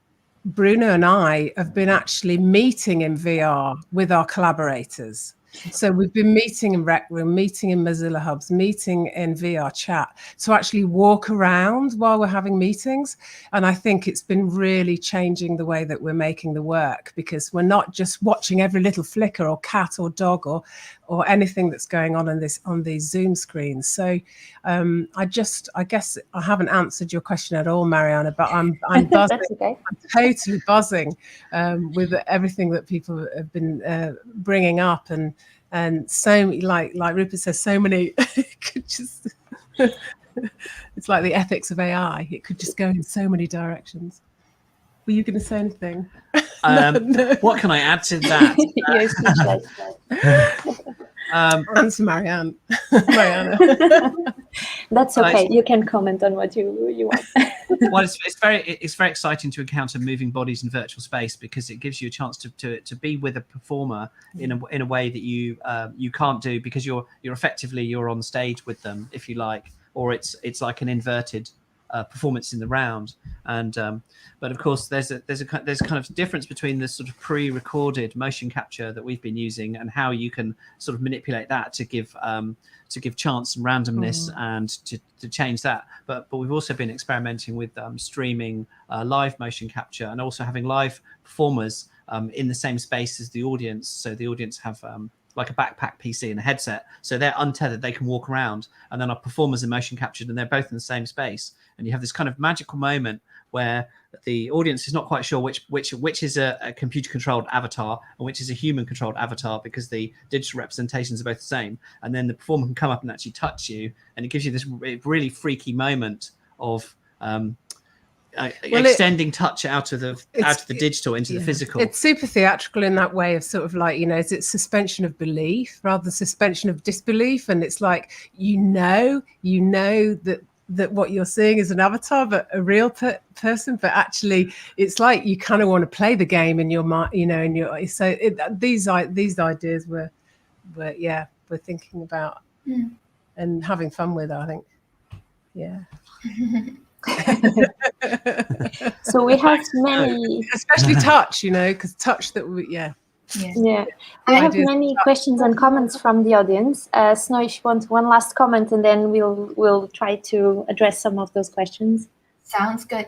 Bruno and I have been actually meeting in VR with our collaborators. So we've been meeting in Rec Room, meeting in Mozilla Hubs, meeting in VR chat, to actually walk around while we're having meetings. And I think it's been really changing the way that we're making the work, because we're not just watching every little flicker or cat or dog or anything that's going on these Zoom screens. So I guess I haven't answered your question at all, Mariana, but I'm buzzing. That's okay. I'm totally buzzing with everything that people have been bringing up, and so, like Rupert says, so many could just it's like the ethics of AI. It could just go in so many directions. Were you going to say anything? No. What can I add to that? Answer Marianne. Mariana. That's okay. You can comment on what you want. Well, it's very exciting to encounter moving bodies in virtual space, because it gives you a chance to be with a performer in a way that you can't do, because you're effectively on stage with them, if you like, or it's like an inverted performance in the round. And but of course there's a kind of difference between the sort of pre-recorded motion capture that we've been using and how you can sort of manipulate that to give chance and randomness and to change that. But we've also been experimenting with streaming live motion capture, and also having live performers in the same space as the audience. So the audience have like a backpack PC and a headset, so they're untethered, they can walk around, and then our performers are motion captured, and they're both in the same space. And you have this kind of magical moment where the audience is not quite sure which is a computer controlled avatar and which is a human controlled avatar, because the digital representations are both the same. And then the performer can come up and actually touch you, and it gives you this really freaky moment of extending touch out of the digital into the physical. It's super theatrical in that way of sort of like, it's suspension of belief rather than suspension of disbelief. And it's like, that what you're seeing is an avatar, but a real person. But actually, it's like you kind of want to play the game in your mind, these ideas we're thinking about and having fun with, I think. Yeah. So we have many, especially touch, because touch that we, we have many questions and comments from the audience. Snow, if you want one last comment, and then we'll try to address some of those questions. Sounds good.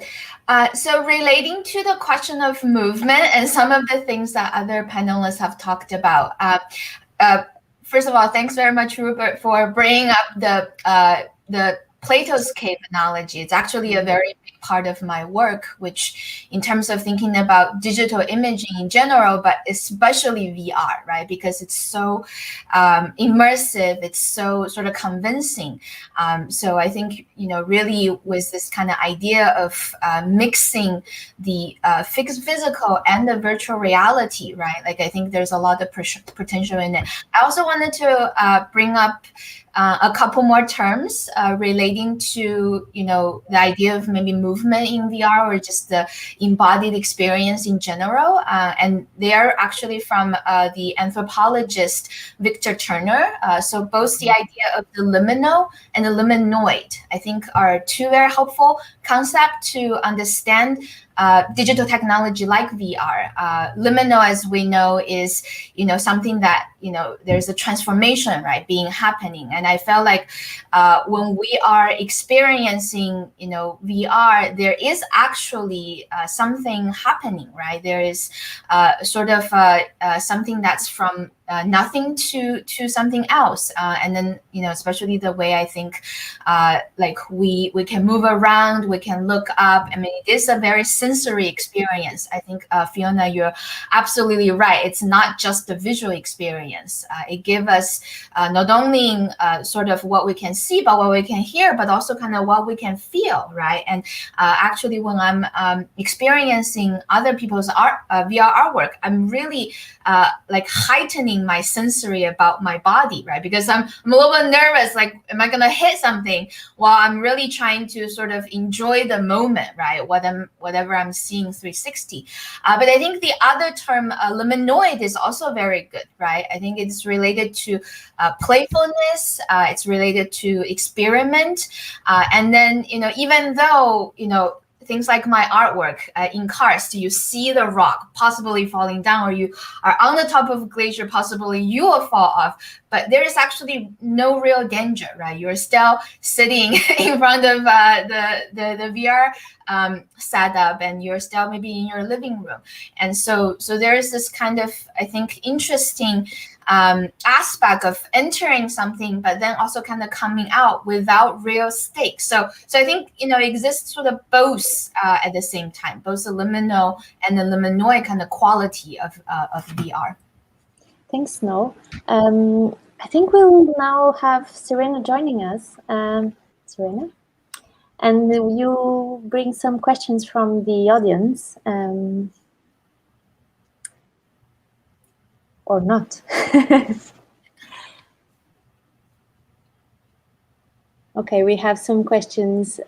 So relating to the question of movement and some of the things that other panelists have talked about, first of all, thanks very much, Rupert, for bringing up the Plato's cave analogy. It's actually a very big part of my work, which in terms of thinking about digital imaging in general, but especially VR, right? Because it's so immersive, it's so sort of convincing. So I think, really with this kind of idea of mixing the physical and the virtual reality, right? Like, I think there's a lot of potential in it. I also wanted to bring up a couple more terms relating to, the idea of maybe movement in VR, or just the embodied experience in general. And they are actually from the anthropologist Victor Turner. So both the idea of the liminal and the liminoid, I think, are two very helpful concepts to understand digital technology like VR. Liminal, as we know, is, something that, there's a transformation, right, happening. And I felt like when we are experiencing, VR, there is actually something happening, right? There is sort of something that's from nothing to something else. And then, especially the way I think like we can move around, we can look up. I mean, it is a very sensory experience. I think, Fiona, you're absolutely right. It's not just the visual experience. It gives us not only sort of what we can see, but what we can hear, but also kind of what we can feel, right? And actually, when I'm experiencing other people's VR artwork, I'm really like heightening my sensory about my body, right? Because I'm a little bit nervous, like, am I gonna hit something? While I'm really trying to sort of enjoy the moment, right? Whatever I'm seeing 360. But I think the other term, liminoid, is also very good, right? I think it's related to playfulness. It's related to experiment. And then, even though, things like my artwork in karst, you see the rock possibly falling down, or you are on the top of a glacier, possibly you will fall off, but there is actually no real danger, right? You're still sitting in front of the VR setup, and you're still maybe in your living room. And so there is this kind of, I think, interesting aspect of entering something, but then also kind of coming out without real stakes. So I think, it exists sort of both at the same time, both the liminal and the liminoid kind of quality of VR. Thanks, Snow. I think we'll now have Serena joining us. Serena? and you bring some questions from the audience, or not. Okay, we have some questions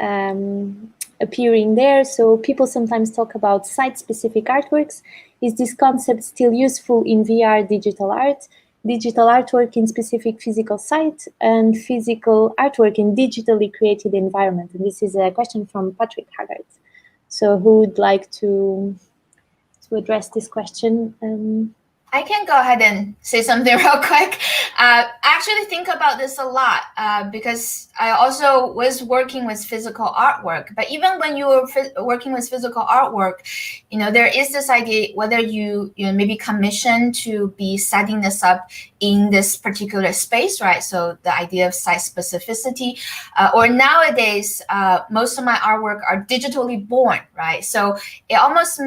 appearing there. So people sometimes talk about site-specific artworks. Is this concept still useful in VR digital art? Digital artwork in specific physical site and physical artwork in digitally created environment? And this is a question from Patrick Haggard. So who would like to address this question? I can go ahead and say something real quick. I actually think about this a lot because I also was working with physical artwork. But even when you were working with physical artwork, you know, there is this idea whether you maybe commissioned to be setting this up in this particular space, right? So the idea of site specificity, or nowadays, most of my artwork are digitally born, right? So it almost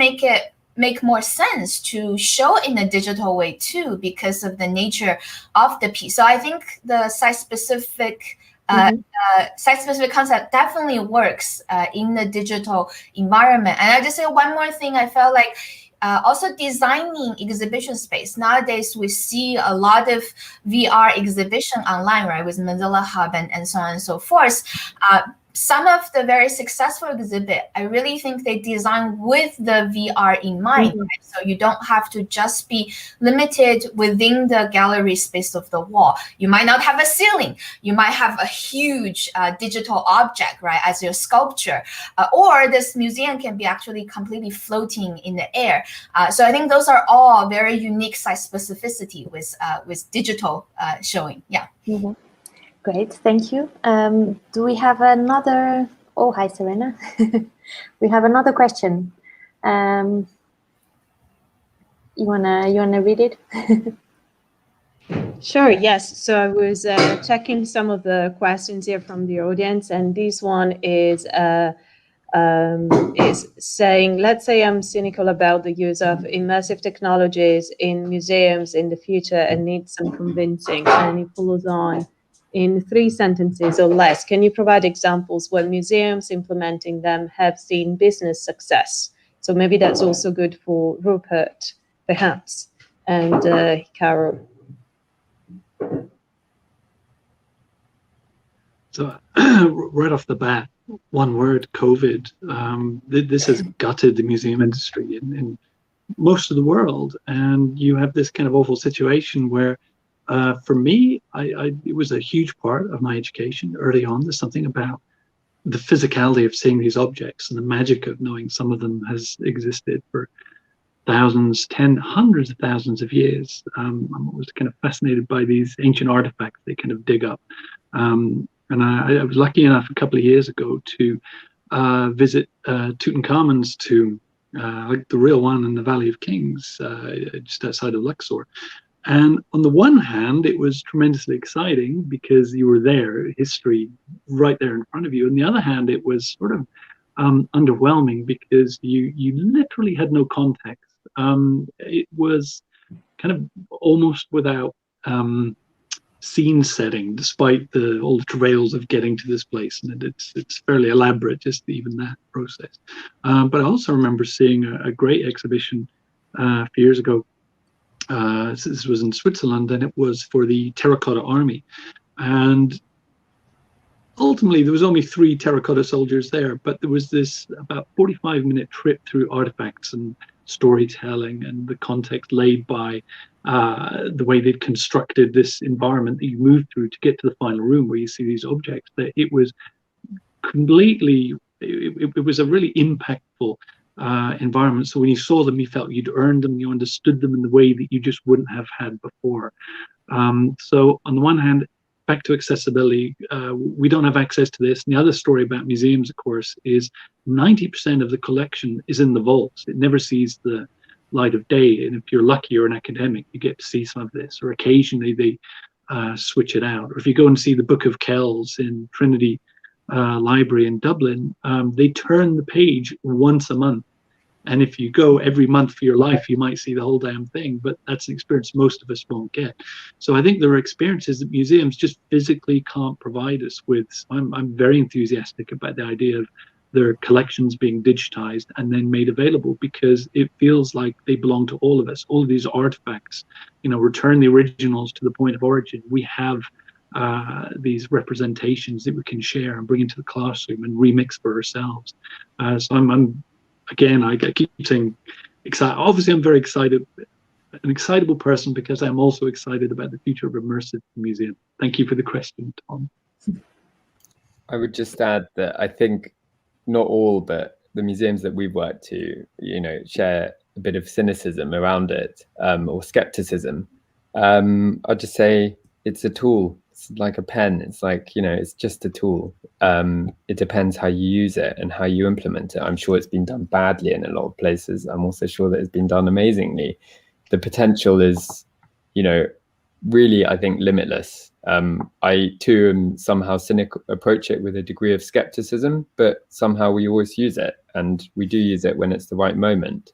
make more sense to show in a digital way too, because of the nature of the piece. So I think the site-specific site-specific concept definitely works in the digital environment. And I just say one more thing. I felt like also designing exhibition space. Nowadays, we see a lot of VR exhibition online, right, with Mozilla Hub and so on and so forth. Some of the very successful exhibit, I really think they design with the VR in mind, right? So you don't have to just be limited within the gallery space of the wall. You might not have a ceiling. You might have a huge digital object, right, as your sculpture. Or this museum can be actually completely floating in the air. So I think those are all very unique site specificity with digital showing. Yeah. Great, thank you. Do we have another? Oh, hi, Serena. We have another question. You wanna read it? Sure. Yes. So I was checking some of the questions here from the audience, and this one is saying, let's say I'm cynical about the use of immersive technologies in museums in the future and need some convincing, and he follows on. In 3 sentences or less, can you provide examples where museums implementing them have seen business success? So maybe that's also good for Rupert, perhaps, and Hikaru. So right off the bat, one word, COVID. This has gutted the museum industry in most of the world. And you have this kind of awful situation where for me, it was a huge part of my education early on. There's something about the physicality of seeing these objects and the magic of knowing some of them has existed for thousands, hundreds of thousands of years. I'm always kind of fascinated by these ancient artifacts they kind of dig up. And I was lucky enough a couple of years ago to visit Tutankhamun's tomb, like the real one in the Valley of Kings, just outside of Luxor. And on the one hand, it was tremendously exciting because you were there, history right there in front of you. On the other hand, it was sort of underwhelming because you literally had no context. It was kind of almost without scene setting, despite all the travails of getting to this place. And it's fairly elaborate, just even that process. But I also remember seeing a great exhibition a few years ago. This was in Switzerland, and it was for the Terracotta Army. And ultimately, there was only 3 terracotta soldiers there, but there was this about 45-minute trip through artifacts and storytelling and the context laid by the way they'd constructed this environment that you move through to get to the final room where you see these objects. That it was completely, it was a really impactful environment. So when you saw them, you felt you'd earned them, you understood them in the way that you just wouldn't have had before. So on the one hand, back to accessibility, we don't have access to this. And the other story about museums, of course, is 90% of the collection is in the vaults. It never sees the light of day. And if you're lucky, you're an academic, you get to see some of this, or occasionally they switch it out. Or if you go and see the Book of Kells in Trinity Library in Dublin, they turn the page once a month. And if you go every month for your life, you might see the whole damn thing, but that's an experience most of us won't get. So I think there are experiences that museums just physically can't provide us with. I'm very enthusiastic about the idea of their collections being digitized and then made available, because it feels like they belong to all of us. All of these artifacts, return the originals to the point of origin. We have these representations that we can share and bring into the classroom and remix for ourselves. So I'm again, I keep saying excited. Obviously, I'm very excited, an excitable person, because I'm also excited about the future of immersive museum. Thank you for the question, Tom. I would just add that I think not all, but the museums that we've worked to, share a bit of cynicism around it, or skepticism. I'd just say it's a tool. It's like a pen. It's like, it's just a tool. It depends how you use it and how you implement it. I'm sure it's been done badly in a lot of places. I'm also sure that it's been done amazingly. The potential is, really, I think, limitless. I too am somehow cynical, approach it with a degree of skepticism, but somehow we always use it, and we do use it when it's the right moment.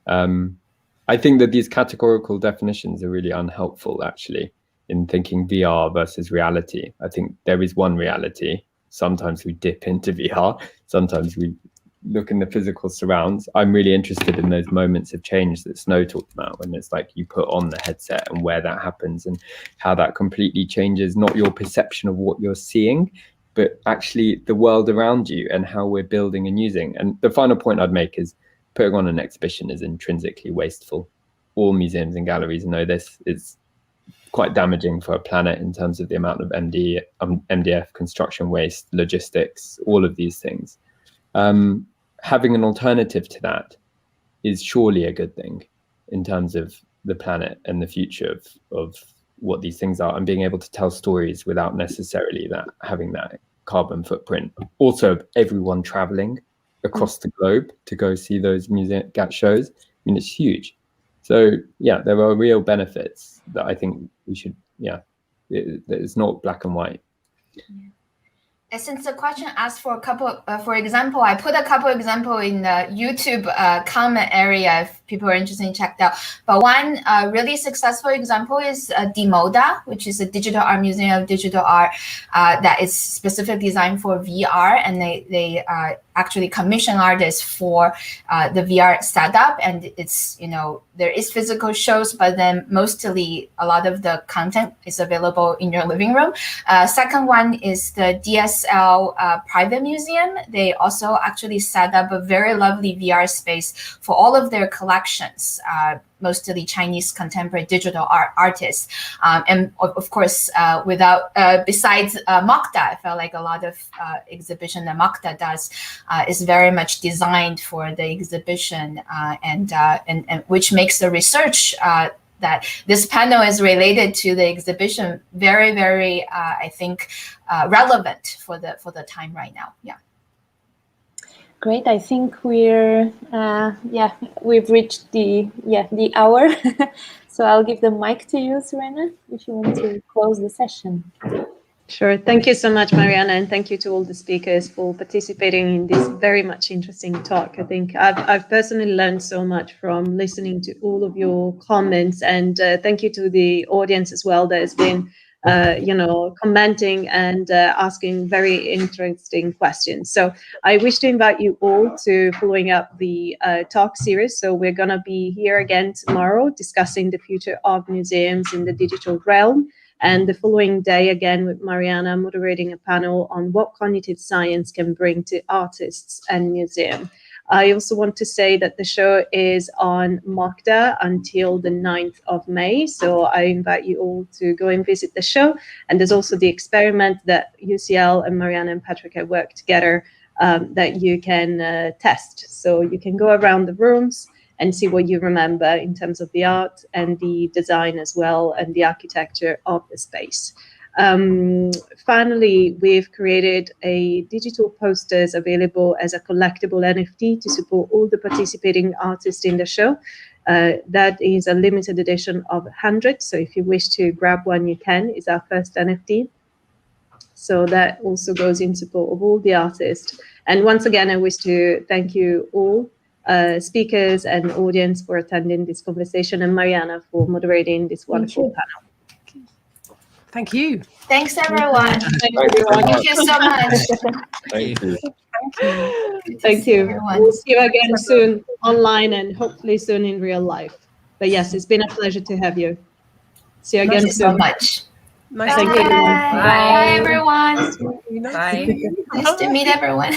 I think that these categorical definitions are really unhelpful, actually, in thinking VR versus reality. I think there is one reality. Sometimes we dip into VR, sometimes we look in the physical surrounds. I'm really interested in those moments of change that Snow talked about, when it's like you put on the headset and where that happens and how that completely changes not your perception of what you're seeing, but actually the world around you and how we're building and using. And the final point I'd make is putting on an exhibition is intrinsically wasteful. All museums and galleries know this. It's quite damaging for a planet in terms of the amount of MDF, construction waste, logistics, all of these things. Having an alternative to that is surely a good thing in terms of the planet and the future of what these things are, and being able to tell stories without necessarily having that carbon footprint. Also, everyone traveling across the globe to go see those museum shows, it's huge. So yeah, there are real benefits that I think we should, it's not black and white. And since the question asked for a couple, for example, I put a couple example in the YouTube comment area if people are interested in check out. But one really successful example is DMODA, which is a digital art museum of digital art that is specifically designed for VR, and they actually commission artists for the VR setup. And it's, there is physical shows, but then mostly a lot of the content is available in your living room. Second one is the DSL private museum. They also actually set up a very lovely VR space for all of their collections, mostly Chinese contemporary digital artists. And of course, besides MoCDA, I felt like a lot of exhibition that MoCDA does is very much designed for the exhibition, and which makes the research that this panel is related to the exhibition very, very, I think, relevant for the time right now. Yeah. Great. I think we've reached the hour. So I'll give the mic to you, Serena, if you want to close the session. Sure. Thank you so much, Mariana, and thank you to all the speakers for participating in this very much interesting talk. I think I've personally learned so much from listening to all of your comments, and thank you to the audience as well that has been commenting and asking very interesting questions. So I wish to invite you all to following up the talk series. So we're going to be here again tomorrow discussing the future of museums in the digital realm. And the following day, again, with Mariana moderating a panel on what cognitive science can bring to artists and museums. I also want to say that the show is on MoCDA until the 9th of May. So I invite you all to go and visit the show. And there's also the experiment that UCL and Mariana and Patrick have worked together that you can test. So you can go around the rooms and see what you remember in terms of the art and the design as well, and the architecture of the space. Finally, we've created a digital posters available as a collectible NFT to support all the participating artists in the show. That is a limited edition of 100. So if you wish to grab one, you can. It's our first NFT. So that also goes in support of all the artists. And once again, I wish to thank you all speakers and audience for attending this conversation, and Mariana for moderating this wonderful panel. Thank you. Thanks, everyone. Thank you so much. Thank you. Thank you. We'll see you again soon online and hopefully soon in real life. But yes, it's been a pleasure to have you. See you again Thank you soon. so much. Nice Thank to you. meet you. Bye, everyone. Bye. Nice to meet everyone.